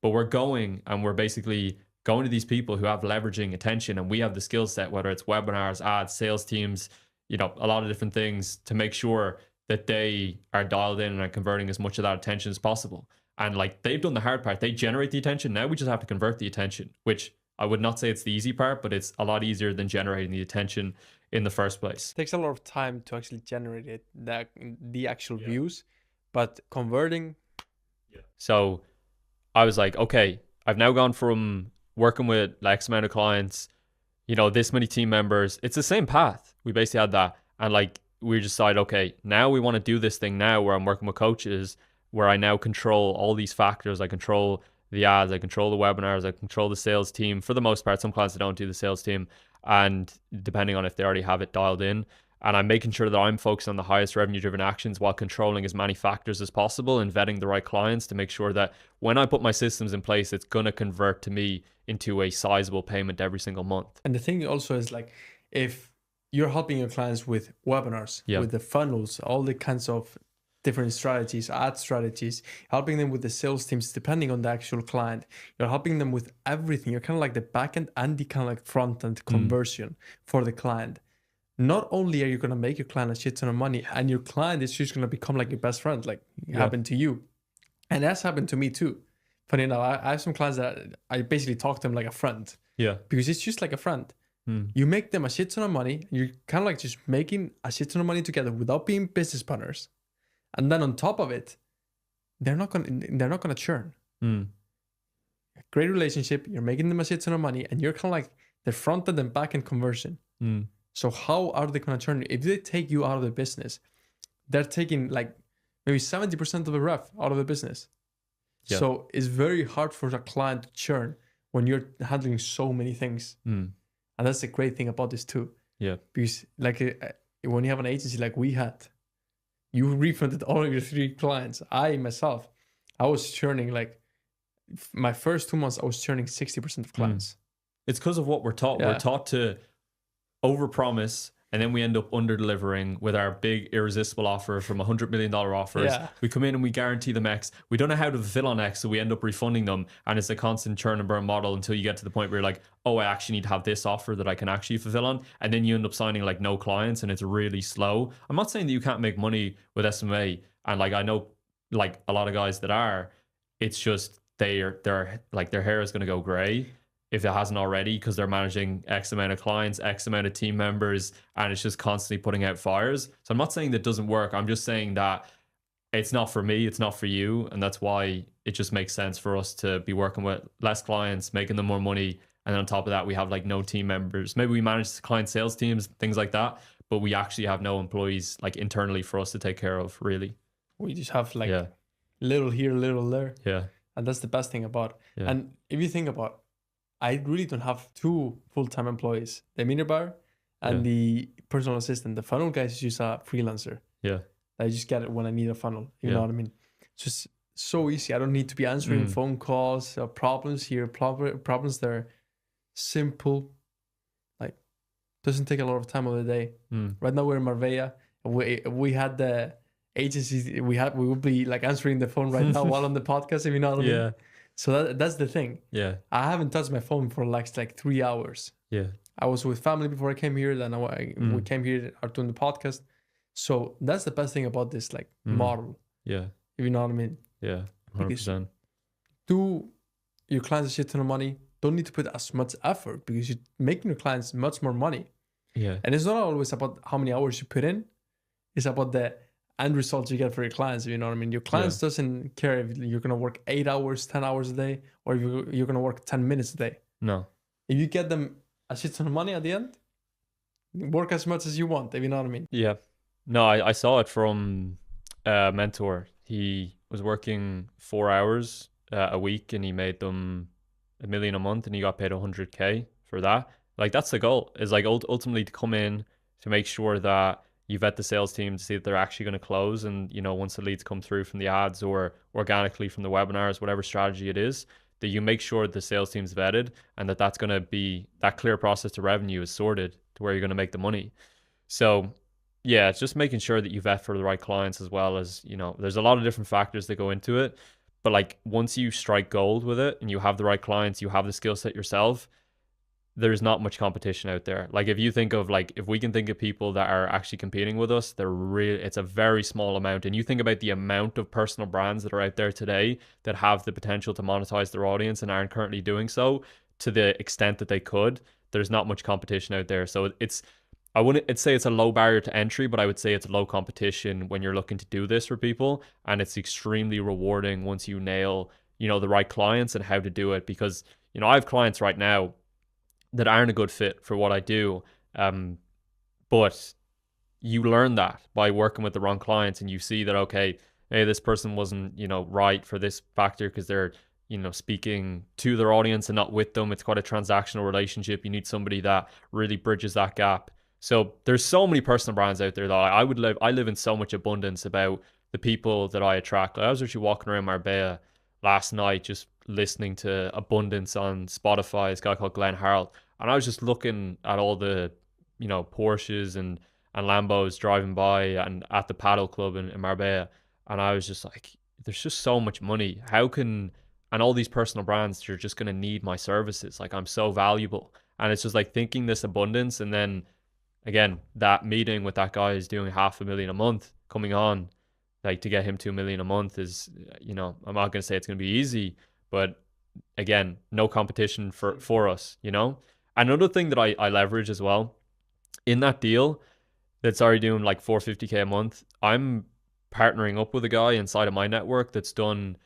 Speaker 1: But we're going and we're basically going to these people who have leveraging attention, and we have the skill set, whether it's webinars, ads, sales teams, a lot of different things to make sure that they are dialed in and are converting as much of that attention as possible. And like, they've done the hard part. They generate the attention. Now we just have to convert the attention, which I would not say it's the easy part, but it's a lot easier than generating the attention in the first place.
Speaker 2: It takes a lot of time to actually generate it, the actual views, but converting.
Speaker 1: Yeah. So I was like, okay, I've now gone from working with like X amount of clients, this many team members. It's the same path. We basically had that. And like, we decided, okay, now we want to do this thing now where I'm working with coaches, where I now control all these factors. I control the ads, I control the webinars, I control the sales team. For the most part, some clients don't do the sales team, and depending on if they already have it dialed in. And I'm making sure that I'm focused on the highest revenue driven actions while controlling as many factors as possible and vetting the right clients to make sure that when I put my systems in place, it's going to convert to me into a sizable payment every single month.
Speaker 2: And the thing also is like, if you're helping your clients with webinars, with the funnels, all the kinds of different strategies, ad strategies, helping them with the sales teams, depending on the actual client, you're helping them with everything. You're kind of like the back end and the kind of like front end conversion for the client. Not only are you going to make your client a shit ton of money, and your client is just going to become like your best friend, like it happened to you. And that's happened to me too. Funny enough, I have some clients that I basically talk to them like a friend.
Speaker 1: Yeah.
Speaker 2: Because it's just like a friend. You make them a shit ton of money, and you're kind of like just making a shit ton of money together without being business partners. And then on top of it, they're not gonna churn. Great relationship, you're making them a shit ton of money, and you're kind of like the front end and back end conversion. So how are they gonna churn? If they take you out of the business, they're taking like maybe 70% of the rev out of the business.
Speaker 1: Yeah.
Speaker 2: So it's very hard for a client to churn when you're handling so many things. And that's the great thing about this too.
Speaker 1: Yeah.
Speaker 2: Because like when you have an agency like we had, you refunded all of your 3 clients. I myself, I was churning like my first 2 months, I was churning 60% of clients.
Speaker 1: It's because of what we're taught.
Speaker 2: Yeah.
Speaker 1: We're taught to overpromise, and then we end up under-delivering with our big irresistible offer from $100 million offers.
Speaker 2: Yeah.
Speaker 1: We come in and we guarantee them X. We don't know how to fulfill on X, so we end up refunding them. And it's a constant churn and burn model until you get to the point where you're like, oh, I actually need to have this offer that I can actually fulfill on. And then you end up signing like no clients, and it's really slow. I'm not saying that you can't make money with SMA. And like, I know like a lot of guys that are, it's just they're like their hair is going to go gray if it hasn't already, because they're managing X amount of clients, X amount of team members, and it's just constantly putting out fires. So I'm not saying that doesn't work. I'm just saying that it's not for me, it's not for you. And that's why it just makes sense for us to be working with less clients, making them more money. And then on top of that, we have like no team members. Maybe we manage client sales teams, things like that, but we actually have no employees like internally for us to take care of, really.
Speaker 2: We just have like little here, little there.
Speaker 1: Yeah.
Speaker 2: And that's the best thing about it.
Speaker 1: Yeah.
Speaker 2: And if you think about, I really don't have 2 full-time employees. The meter bar and the personal assistant. The funnel guy is just a freelancer.
Speaker 1: Yeah.
Speaker 2: I just get it when I need a funnel. You know what I mean? It's just so easy. I don't need to be answering phone calls, problems here, problems there. Simple. Like, doesn't take a lot of time of the day. Right now we're in Marbella. We had the agencies. We would be like answering the phone right now while on the podcast, if you know what I mean.
Speaker 1: Yeah.
Speaker 2: So that's the thing.
Speaker 1: Yeah.
Speaker 2: I haven't touched my phone for like 3 hours.
Speaker 1: Yeah.
Speaker 2: I was with family before I came here. Then we came here, are doing the podcast. So that's the best thing about this like model.
Speaker 1: Yeah.
Speaker 2: If you know what I mean.
Speaker 1: Yeah. 100%.
Speaker 2: Do your clients a shit ton of money. Don't need to put as much effort because you're making your clients much more money.
Speaker 1: Yeah.
Speaker 2: And it's not always about how many hours you put in. It's about the end results you get for your clients. You know what I mean? Your clients doesn't care if you're going to work 8 hours, 10 hours a day, or if you're going to work 10 minutes a day.
Speaker 1: No.
Speaker 2: If you get them a shit ton of money at the end, work as much as you want, if you know what I mean.
Speaker 1: Yeah. No, I saw it from a mentor. He was working 4 hours a week and he made them $1 million a month and he got paid 100K for that. Like, that's the goal, is like ultimately to come in to make sure that you vet the sales team to see that they're actually going to close. And, you know, once the leads come through from the ads or organically from the webinars, whatever strategy it is, that you make sure the sales team's vetted and that's going to be, that clear process to revenue is sorted to where you're going to make the money. So yeah, it's just making sure that you vet for the right clients, as well as, you know, there's a lot of different factors that go into it. But like, once you strike gold with it and you have the right clients, you have the skill set yourself, there's not much competition out there. Like, if you think of like, if we can think of people that are actually competing with us, it's a very small amount. And you think about the amount of personal brands that are out there today that have the potential to monetize their audience and aren't currently doing so to the extent that they could, there's not much competition out there. So I wouldn't say it's a low barrier to entry, but I would say it's low competition when you're looking to do this for people. And it's extremely rewarding once you nail, you know, the right clients and how to do it. Because, you know, I have clients right now that aren't a good fit for what I do. But you learn that by working with the wrong clients, and you see that, okay, hey, this person wasn't, you know, right for this factor because they're, you know, speaking to their audience and not with them. It's quite a transactional relationship. You need somebody that really bridges that gap. So there's so many personal brands out there that I live in so much abundance about the people that I attract. I was actually walking around Marbella last night just listening to Abundance on Spotify. This guy called Glenn Harrell. And I was just looking at all the, you know, Porsches and Lambos driving by and at the paddle club in Marbella. And I was just like, there's just so much money. And all these personal brands, you're just going to need my services. Like, I'm so valuable. And it's just like thinking this abundance. And then again, that meeting with that guy is doing $500,000 a month coming on, like, to get him to $1 million a month is, you know, I'm not going to say it's going to be easy, but again, no competition for us, you know? Another thing that I leverage as well in that deal that's already doing like $450K a month, I'm partnering up with a guy inside of my network that's done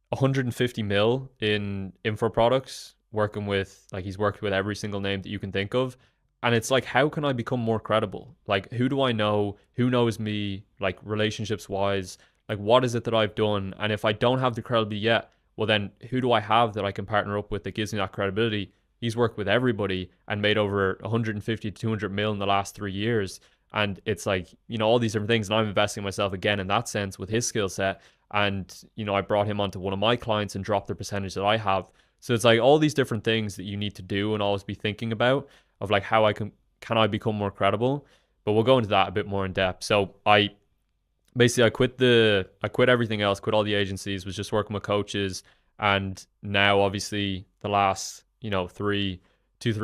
Speaker 1: 150 mil in info products, working with, like, he's worked with every single name that you can think of. And it's like, how can I become more credible? Like, who do I know? Who knows me, like, relationships wise? Like, what is it that I've done? And if I don't have the credibility yet, well, then who do I have that I can partner up with that gives me that credibility? He's worked with everybody and made over 150 to 200 mil in the last 3 years. And it's like, you know, all these different things. And I'm investing in myself again in that sense with his skill set. And, you know, I brought him onto one of my clients and dropped the percentage that I have. So it's like all these different things that you need to do and always be thinking about of like how I can I become more credible? But we'll go into that a bit more in depth. So I quit everything else, quit all the agencies, was just working with coaches. And now obviously the last, you know, 3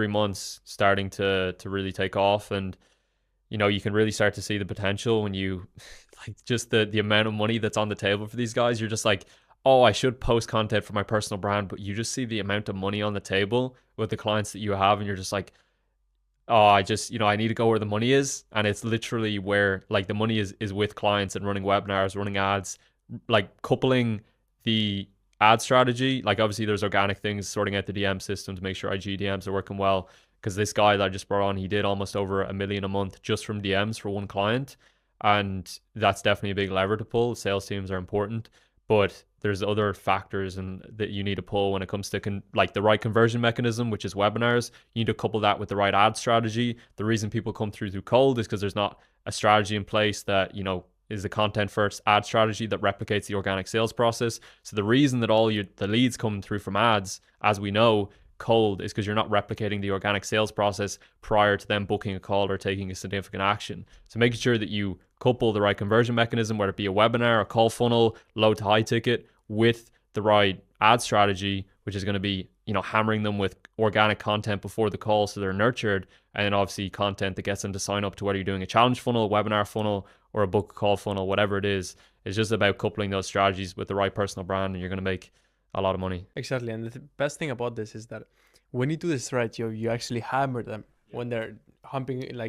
Speaker 1: months starting to really take off. And, you know, you can really start to see the potential when you like just the amount of money that's on the table for these guys. You're just like, oh, I should post content for my personal brand, but you just see the amount of money on the table with the clients that you have, and you're just like, oh, I just, you know, I need to go where the money is. And it's literally where like the money is with clients and running webinars, running ads, like coupling the ad strategy. Like obviously there's organic things, sorting out the DM system to make sure IG DMs are working well. Because this guy that I just brought on, he did almost over $1 million a month just from DMs for one client. And that's definitely a big lever to pull. Sales teams are important, but there's other factors and that you need to pull when it comes to like the right conversion mechanism, which is webinars. You need to couple that with the right ad strategy. The reason people come through cold is because there's not a strategy in place that, you know, is a content first ad strategy that replicates the organic sales process. So the reason that the leads come through from ads, as we know, cold, is because you're not replicating the organic sales process prior to them booking a call or taking a significant action. So making sure that you couple the right conversion mechanism, whether it be a webinar, a call funnel, low to high ticket, with the right ad strategy, which is going to be, you know, hammering them with organic content before the call so they're nurtured, and then obviously content that gets them to sign up to whether you're doing a challenge funnel, a webinar funnel, or a book call funnel, whatever it is. It's just about coupling those strategies with the right personal brand, and you're going to make a lot of money.
Speaker 2: Exactly. And the best thing about this is that when you do this right, you actually hammer them when they're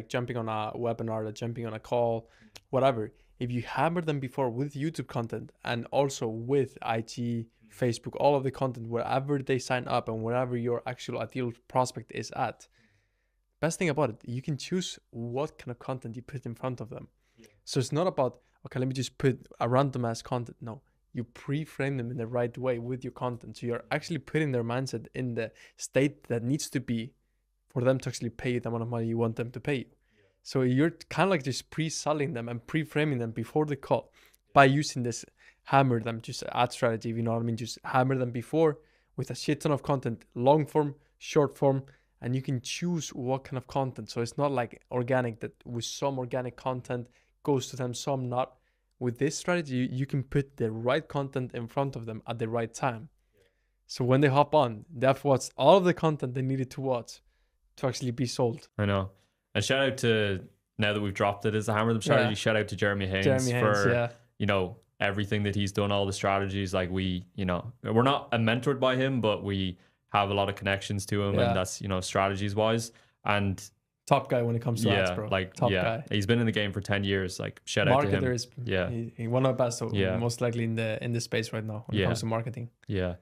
Speaker 2: jumping on a webinar or jumping on a call, whatever. If you hammer them before with YouTube content and also with IG, Facebook, all of the content, wherever they sign up and wherever your actual ideal prospect is at, best thing about it, you can choose what kind of content you put in front of them. So it's not about, okay, let me just put a random ass content. No, you pre-frame them in the right way with your content. So you're actually putting their mindset in the state that needs to be for them to actually pay you the amount of money you want them to pay you. So you're kind of like just pre-selling them and pre-framing them before the call by using this hammer them, just ad strategy, if you know what I mean. Just hammer them before with a shit ton of content, long form, short form, and you can choose what kind of content. So it's not like organic, that with some organic content goes to them, some not. With this strategy, you can put the right content in front of them at the right time. So when they hop on, they've watched all of the content they needed to watch to actually be sold.
Speaker 1: I know. And shout out to, now that we've dropped it as a hammer them strategy, shout out to Jeremy Haynes for, you know, everything that he's done, all the strategies. Like we, you know, we're not mentored by him, but we have a lot of connections to him, and that's, you know, strategies wise. And
Speaker 2: top guy when it comes to ads, bro.
Speaker 1: Like
Speaker 2: top guy.
Speaker 1: He's been in the game for 10 years. Like shout out to him.
Speaker 2: Marketer is he one of the best, most likely in the space right now when it comes to marketing.
Speaker 1: Yeah.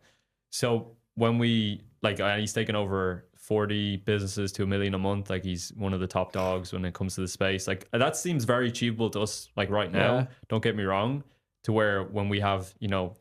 Speaker 1: So when we he's taken over 40 businesses to $1 million a month. Like he's one of the top dogs when it comes to the space. Like that seems very achievable to us. Like right now, don't get me wrong, to where when we have, you know,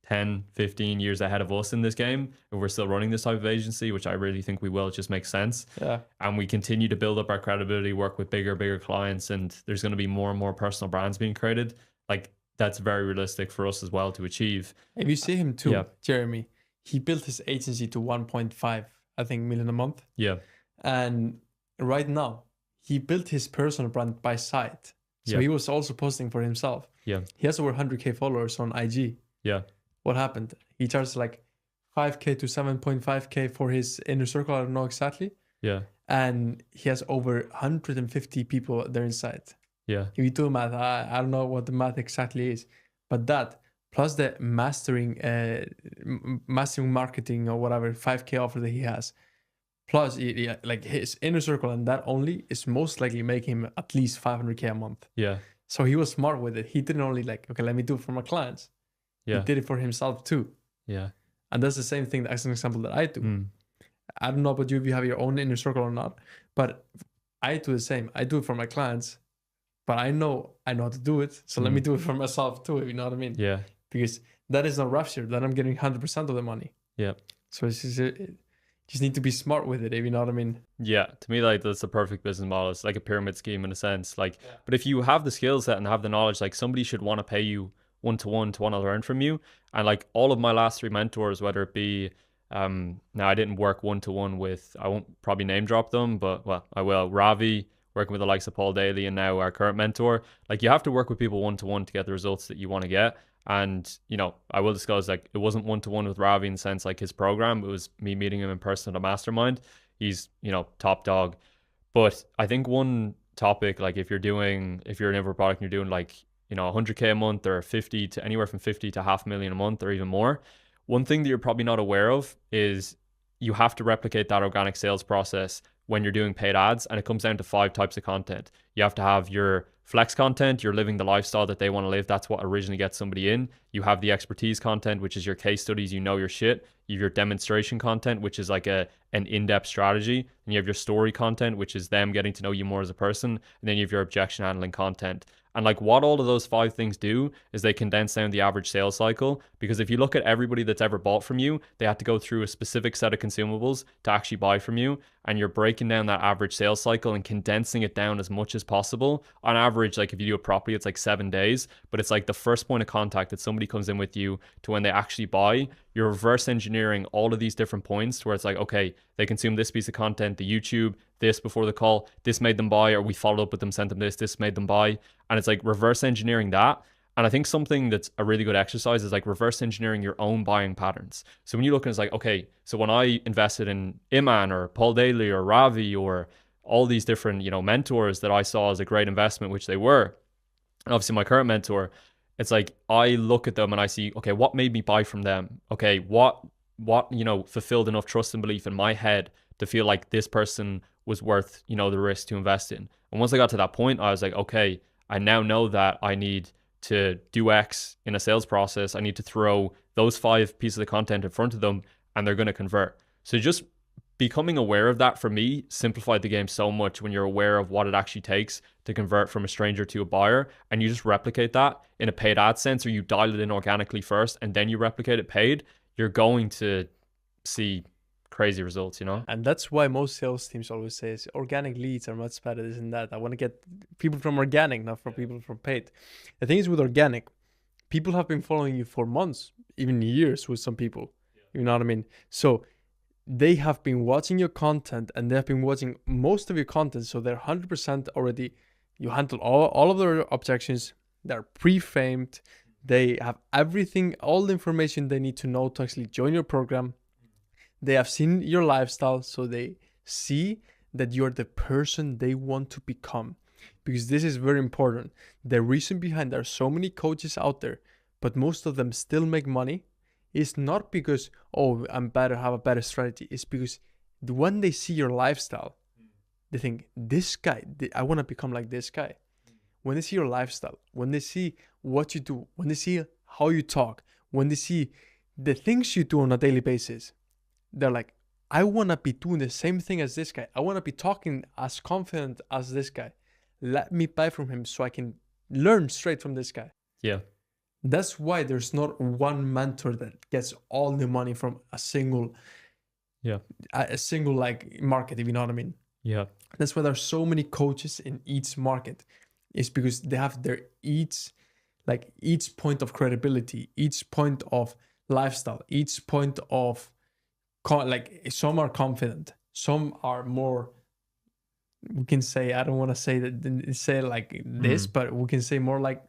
Speaker 1: 10, 15 years ahead of us in this game, and we're still running this type of agency, which I really think we will, it just makes sense.
Speaker 2: Yeah.
Speaker 1: And we continue to build up our credibility, work with bigger clients, and there's going to be more and more personal brands being created. Like that's very realistic for us as well to achieve.
Speaker 2: If you see him too, Jeremy, he built his agency to 1.5, I think, million a month.
Speaker 1: Yeah.
Speaker 2: And right now, he built his personal brand by site. So he was also posting for himself.
Speaker 1: Yeah.
Speaker 2: He has over 100K followers on IG.
Speaker 1: Yeah.
Speaker 2: What happened? He charged like 5K to 7.5K for his inner circle. I don't know exactly.
Speaker 1: Yeah.
Speaker 2: And he has over 150 people there inside.
Speaker 1: Yeah.
Speaker 2: If you do math, I don't know what the math exactly is, but that plus the mastering marketing or whatever 5K offer that he has, plus like his inner circle, and that only is most likely making him at least 500K a month.
Speaker 1: Yeah.
Speaker 2: So he was smart with it. He didn't only like, okay, let me do it for my clients.
Speaker 1: Yeah.
Speaker 2: He did it for himself too.
Speaker 1: Yeah.
Speaker 2: And that's the same thing as an example that I do. I don't know about you if you have your own inner circle or not, but I do the same. I do it for my clients, but I know how to do it. So let me do it for myself too. You know what I mean?
Speaker 1: Yeah.
Speaker 2: Because that is not rev share. Then I'm getting 100% of the money.
Speaker 1: Yeah.
Speaker 2: So it's just need to be smart with it, if you know what I mean.
Speaker 1: Yeah, to me, like, that's the perfect business model. It's like a pyramid scheme in a sense. Like, but if you have the skill set and have the knowledge, like, somebody should want to pay you one-to-one to want to learn from you. And like all of my last 3 mentors, whether it be now I didn't work one-to-one with, I won't probably name drop them, but well, I will. Ravi, working with the likes of Paul Daly, and now our current mentor. Like, you have to work with people one-to-one to get the results that you want to get. And, you know, I will disclose, like, it wasn't one-to-one with Ravi in the sense like his program. It was me meeting him in person at a mastermind. He's, you know, top dog. But I think one topic, like, if you're an info product and you're doing like, you know, 100K a month or 50 to anywhere from 50 to 500,000 a month or even more, one thing that you're probably not aware of is you have to replicate that organic sales process when you're doing paid ads. And it comes down to 5 types of content. You have to have your flex content, you're living the lifestyle that they want to live. That's what originally gets somebody in. You have the expertise content, which is your case studies, you know your shit. You have your demonstration content, which is like an in-depth strategy. And you have your story content, which is them getting to know you more as a person. And then you have your objection handling content. And like what all of those 5 things do is they condense down the average sales cycle. Because if you look at everybody that's ever bought from you, they had to go through a specific set of consumables to actually buy from you. And you're breaking down that average sales cycle and condensing it down as much as possible. On average, like if you do it properly, it's like 7 days, but it's like the first point of contact that somebody comes in with you to when they actually buy. You're reverse engineering all of these different points to where it's like, okay, they consume this piece of content, the YouTube, this before the call, this made them buy, or we followed up with them, sent them this made them buy. And it's like reverse engineering that. And I think something that's a really good exercise is like reverse engineering your own buying patterns. So when you look and it's like, okay, so when I invested in Iman or Paul Daly or Ravi or all these different, you know, mentors that I saw as a great investment, which they were, and obviously my current mentor, it's like I look at them and I see, okay, what made me buy from them? Okay, what you know, fulfilled enough trust and belief in my head to feel like this person was worth, you know, the risk to invest in. And once I got to that point, I was like, okay, I now know that I need to do X in a sales process. I need to throw those 5 pieces of content in front of them and they're going to convert. So just becoming aware of that for me simplified the game so much when you're aware of what it actually takes to convert from a stranger to a buyer, and you just replicate that in a paid ad sense, or you dial it in organically first and then you replicate it paid, you're going to see crazy results, you know?
Speaker 2: And that's why most sales teams always say organic leads are much better, this and that. I want to get people from organic, not from people from paid. The thing is with organic, people have been following you for months, even years with some people. You know what I mean? So they have been watching your content and they have been watching most of your content. So they're 100% already, you handle all of their objections. They're pre-framed. They have everything, all the information they need to know to actually join your program. They have seen your lifestyle, so they see that you're the person they want to become. Because this is very important. The reason behind there are so many coaches out there, but most of them still make money, is not because, oh, I'm better, have a better strategy. It's because when they see your lifestyle, they think, this guy, I want to become like this guy. When they see your lifestyle, when they see what you do, when they see how you talk, when they see the things you do on a daily basis, they're like, I want to be doing the same thing as this guy. I want to be talking as confident as this guy. Let me buy from him so I can learn straight from this guy.
Speaker 1: Yeah.
Speaker 2: That's why there's not one mentor that gets all the money from a single like market, if you know what I mean.
Speaker 1: Yeah.
Speaker 2: That's why there's so many coaches in each market. It's because they have their each point of credibility, each point of lifestyle, each point of like some are confident, some are more, we can say, I don't want to say that, say like this, but we can say more like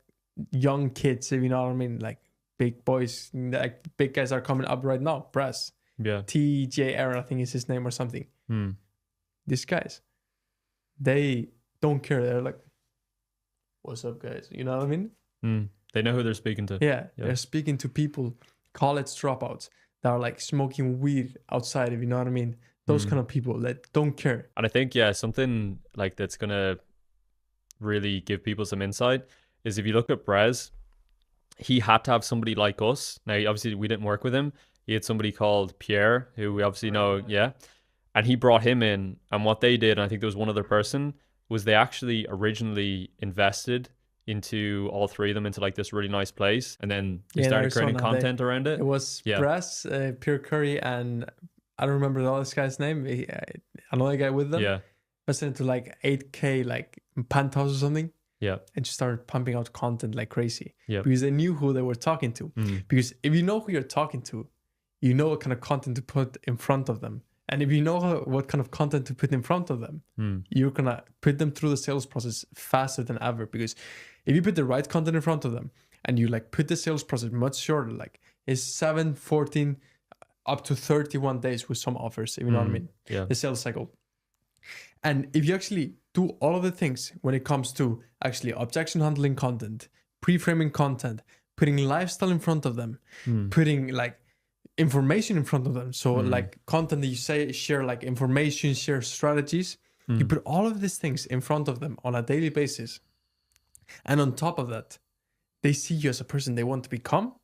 Speaker 2: young kids, if you know what I mean, like big boys, like big guys are coming up right now. Press,
Speaker 1: yeah,
Speaker 2: TJ Aaron, I think is his name or something. These guys, they don't care. They're like, what's up, guys? You know what I mean?
Speaker 1: They know who they're speaking to.
Speaker 2: Yeah, they're speaking to people, college dropouts that are like smoking weed outside, if you know what I mean. Those kind of people that don't care.
Speaker 1: And I think, something like that's going to really give people some insight is if you look at Brez, he had to have somebody like us. Now, obviously, we didn't work with him. He had somebody called Pierre, who we obviously know, and he brought him in. And what they did, and I think there was one other person, was they actually originally invested into all three of them into like this really nice place, and then they started creating content around it.
Speaker 2: It was Brass, Pierre Curry, and I don't remember the other guy's name. Another guy with them.
Speaker 1: Yeah.
Speaker 2: Was into like 8K like penthouse or something.
Speaker 1: Yeah.
Speaker 2: And just started pumping out content like crazy.
Speaker 1: Yeah.
Speaker 2: Because they knew who they were talking to. Because if you know who you're talking to, you know what kind of content to put in front of them. And if you know what kind of content to put in front of them, you're going to put them through the sales process faster than ever. Because if you put the right content in front of them and you like put the sales process much shorter, like it's 7, 14, up to 31 days with some offers, if you know what I mean?
Speaker 1: Yeah.
Speaker 2: The sales cycle. And if you actually do all of the things when it comes to actually objection handling content, pre-framing content, putting lifestyle in front of them, putting like information in front of them. So like content that you share like information, share strategies. You put all of these things in front of them on a daily basis. And on top of that, they see you as a person they want to become.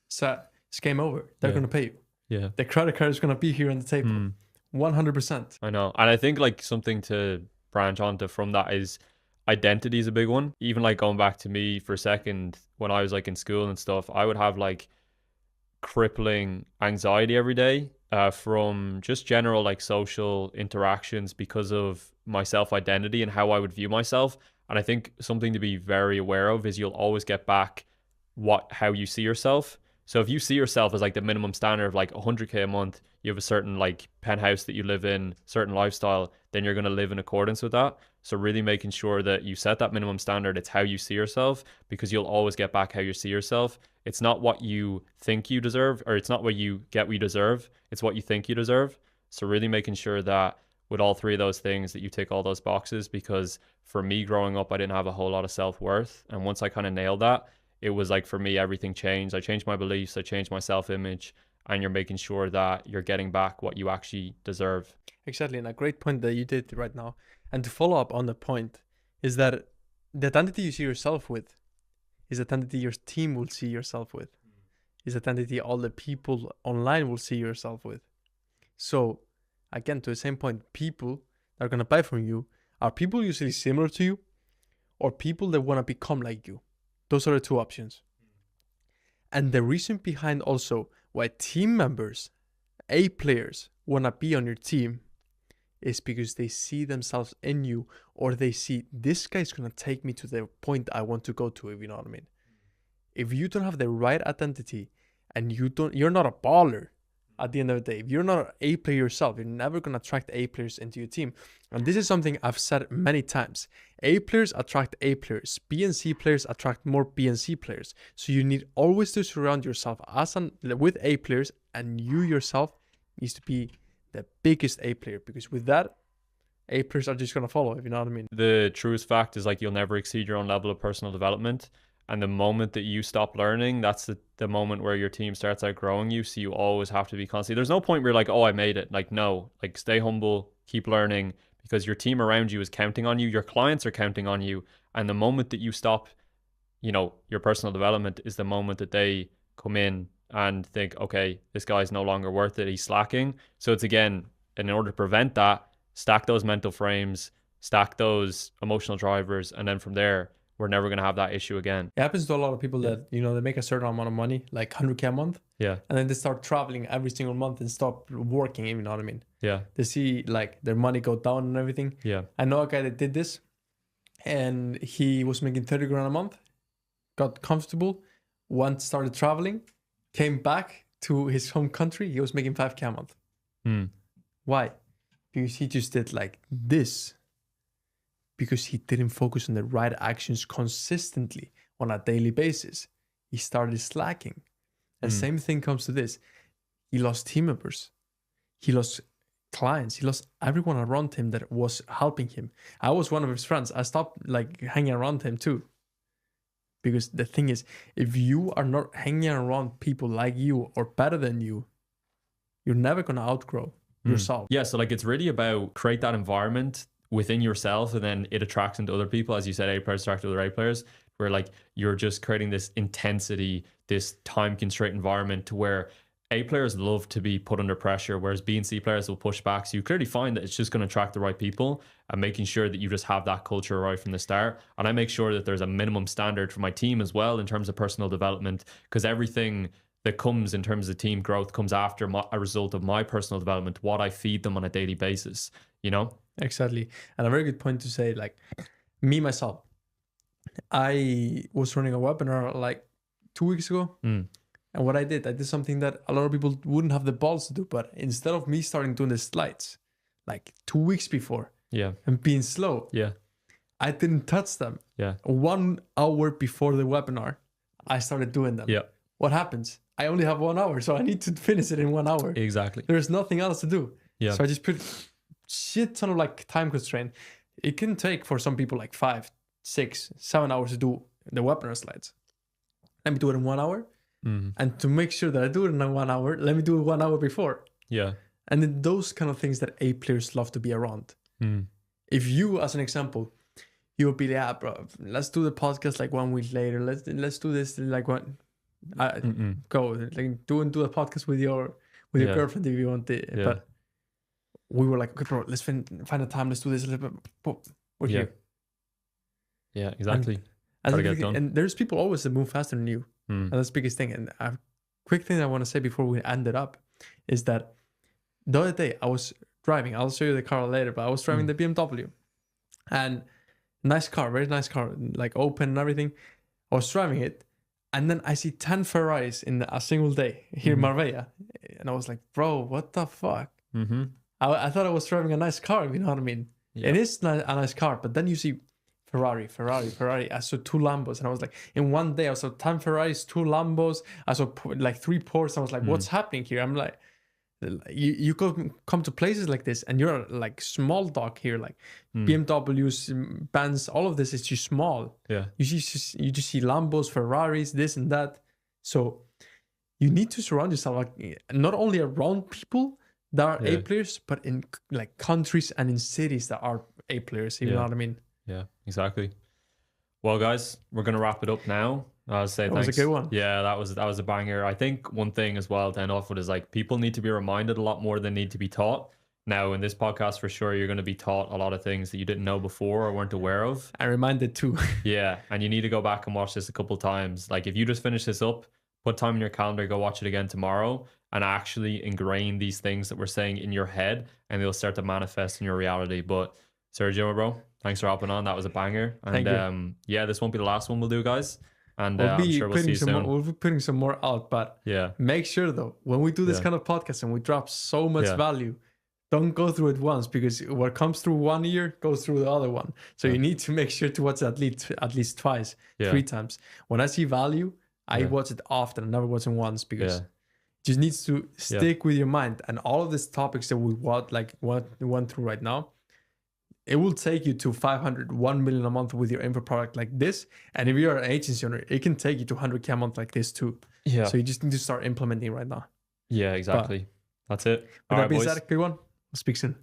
Speaker 2: So it's game over. They're going to pay you.
Speaker 1: Yeah.
Speaker 2: The credit card is going to be here on the table. 100%.
Speaker 1: I know. And I think like something to branch onto from that is identity is a big one. Even like going back to me for a second, when I was like in school and stuff, I would have like crippling anxiety every day from just general like social interactions because of my self-identity and how I would view myself. And I think something to be very aware of is you'll always get back how you see yourself. So if you see yourself as like the minimum standard of like 100K a month, you have a certain like penthouse that you live in, certain lifestyle, then you're going to live in accordance with that. So really making sure that you set that minimum standard, it's how you see yourself, because you'll always get back how you see yourself. It's not what you think you deserve, or it's not what you get what you deserve. It's what you think you deserve. So really making sure that with all three of those things that you tick all those boxes, because for me growing up, I didn't have a whole lot of self-worth. And once I kind of nailed that, it was like for me, everything changed. I changed my beliefs, I changed my self-image, and you're making sure that you're getting back what you actually deserve.
Speaker 2: Exactly. And a great point that you did right now. And to follow up on the point is that the identity you see yourself with is the identity your team will see yourself with. Is the identity all the people online will see yourself with. So again, to the same point, people that are going to buy from you are people usually similar to you or people that want to become like you. Those are the two options. And the reason behind also why team members, A players, want to be on your team is because they see themselves in you, or they see this guy's going to take me to the point I want to go to, if you know what I mean. If you don't have the right identity and you're not a baller at the end of the day, if you're not an A player yourself, you're never going to attract A players into your team. And this is something I've said many times. A players attract A players. B and C players attract more B and C players. So you need always to surround yourself with A players, and you yourself needs to be the biggest A player, because with that, A players are just going to follow, if you know what I mean.
Speaker 1: The truest fact is like you'll never exceed your own level of personal development. And the moment that you stop learning, that's the moment where your team starts outgrowing you. So you always have to be constantly. There's no point where you're like, oh, I made it. Like, no, like stay humble, keep learning, because your team around you is counting on you. Your clients are counting on you. And the moment that you stop, your personal development is the moment that they come in and think, okay, this guy's no longer worth it. He's slacking. So it's again, in order to prevent that, stack those mental frames, stack those emotional drivers. And then from there, we're never going to have that issue again.
Speaker 2: It happens to a lot of people that, they make a certain amount of money, like 100K a month.
Speaker 1: Yeah.
Speaker 2: And then they start traveling every single month and stop working, you know what I mean?
Speaker 1: Yeah.
Speaker 2: They see like their money go down and everything.
Speaker 1: Yeah.
Speaker 2: I know a guy that did this, and he was making 30 grand a month, got comfortable, started traveling, came back to his home country. He was making 5K a month. Why? Because he just did like this. Because he didn't focus on the right actions consistently on a daily basis. He started slacking. And same thing comes to this. He lost team members. He lost clients. He lost everyone around him that was helping him. I was one of his friends. I stopped like hanging around him too. Because the thing is, if you are not hanging around people like you or better than you, you're never going to outgrow yourself.
Speaker 1: Yeah, so like it's really about create that environment within yourself, and then it attracts into other people. As you said, A players attract other A players, where like you're just creating this intensity, this time constraint environment to where A players love to be put under pressure, whereas B and C players will push back. So you clearly find that it's just going to attract the right people and making sure that you just have that culture right from the start. And I make sure that there's a minimum standard for my team as well in terms of personal development, because everything that comes in terms of team growth comes after a result of my personal development, what I feed them on a daily basis, you know?
Speaker 2: Exactly. And a very good point to say, like, me, myself, I was running a webinar like 2 weeks ago. And what I did something that a lot of people wouldn't have the balls to do. But instead of me starting doing the slides like 2 weeks before and being slow, I didn't touch them. 1 hour before the webinar, I started doing them. What happens? I only have 1 hour, so I need to finish it in 1 hour.
Speaker 1: Exactly.
Speaker 2: There's nothing else to do. So I just put shit ton of like time constraint. It can take for some people like 5, 6, 7 hours to do the webinar slides. Let me do it in 1 hour. And to make sure that I do it in 1 hour, let me do it 1 hour before. And then those kind of things that A players love to be around. If you, as an example, you would be, yeah, bro, let's do the podcast like 1 week later. Let's do this like one. Go like do a podcast with your girlfriend if you want it. But we were like, okay, bro, let's find a time. Let's do this a little bit. We're here.
Speaker 1: Yeah, exactly.
Speaker 2: And there's people always that move faster than you. And that's the biggest thing. And a quick thing I want to say before we end it up is that the other day I was driving. I'll show you the car later, but I was driving the BMW. And nice car, very nice car, like open and everything. I was driving it. And then I see 10 Ferraris in a single day here in Marbella. And I was like, bro, what the fuck? I thought I was driving a nice car, you know what I mean? It is a nice car, but then you see Ferrari. I saw 2 Lambos, and I was like, in one day I saw 10 Ferraris, 2 Lambos. I saw like 3 Porsches. I was like, what's happening here? I'm like, you come to places like this, and you're like small dog here, like BMWs, Benz, all of this is just small. You just see Lambos, Ferraris, this and that. So you need to surround yourself like not only around people that are A players, but in like countries and in cities that are A players. You know what I mean?
Speaker 1: Yeah, exactly. Well, guys, we're gonna wrap it up now. I'll say
Speaker 2: that
Speaker 1: thanks.
Speaker 2: was a good one.
Speaker 1: Yeah, that was a banger. I think one thing as well to end off with is like people need to be reminded a lot more than need to be taught. Now, in this podcast, for sure, you're going to be taught a lot of things that you didn't know before or weren't aware of.
Speaker 2: And reminded too.
Speaker 1: Yeah, and you need to go back and watch this a couple times. Like if you just finish this up, put time in your calendar, go watch it again tomorrow, and actually ingrain these things that we're saying in your head, and they'll start to manifest in your reality. But Sergio, bro, thanks for hopping on. That was a banger. And yeah, this won't be the last one we'll do, guys. And I'm sure we'll see you soon.
Speaker 2: We'll be putting some more out, but make sure though, when we do this kind of podcast and we drop so much value, don't go through it once, because what comes through one ear goes through the other one. So you need to make sure to watch it at least twice, 3 times. When I see value, I watch it often. I never watch it once, because it just needs to stick with your mind. And all of these topics that we went through right now, it will take you to 500, 1 million a month with your info product like this. And if you're an agency owner, it can take you to 100K a month like this too. Yeah. So you just need to start implementing right now.
Speaker 1: Yeah, exactly. That's it.
Speaker 2: With that being said, good one. We'll speak soon.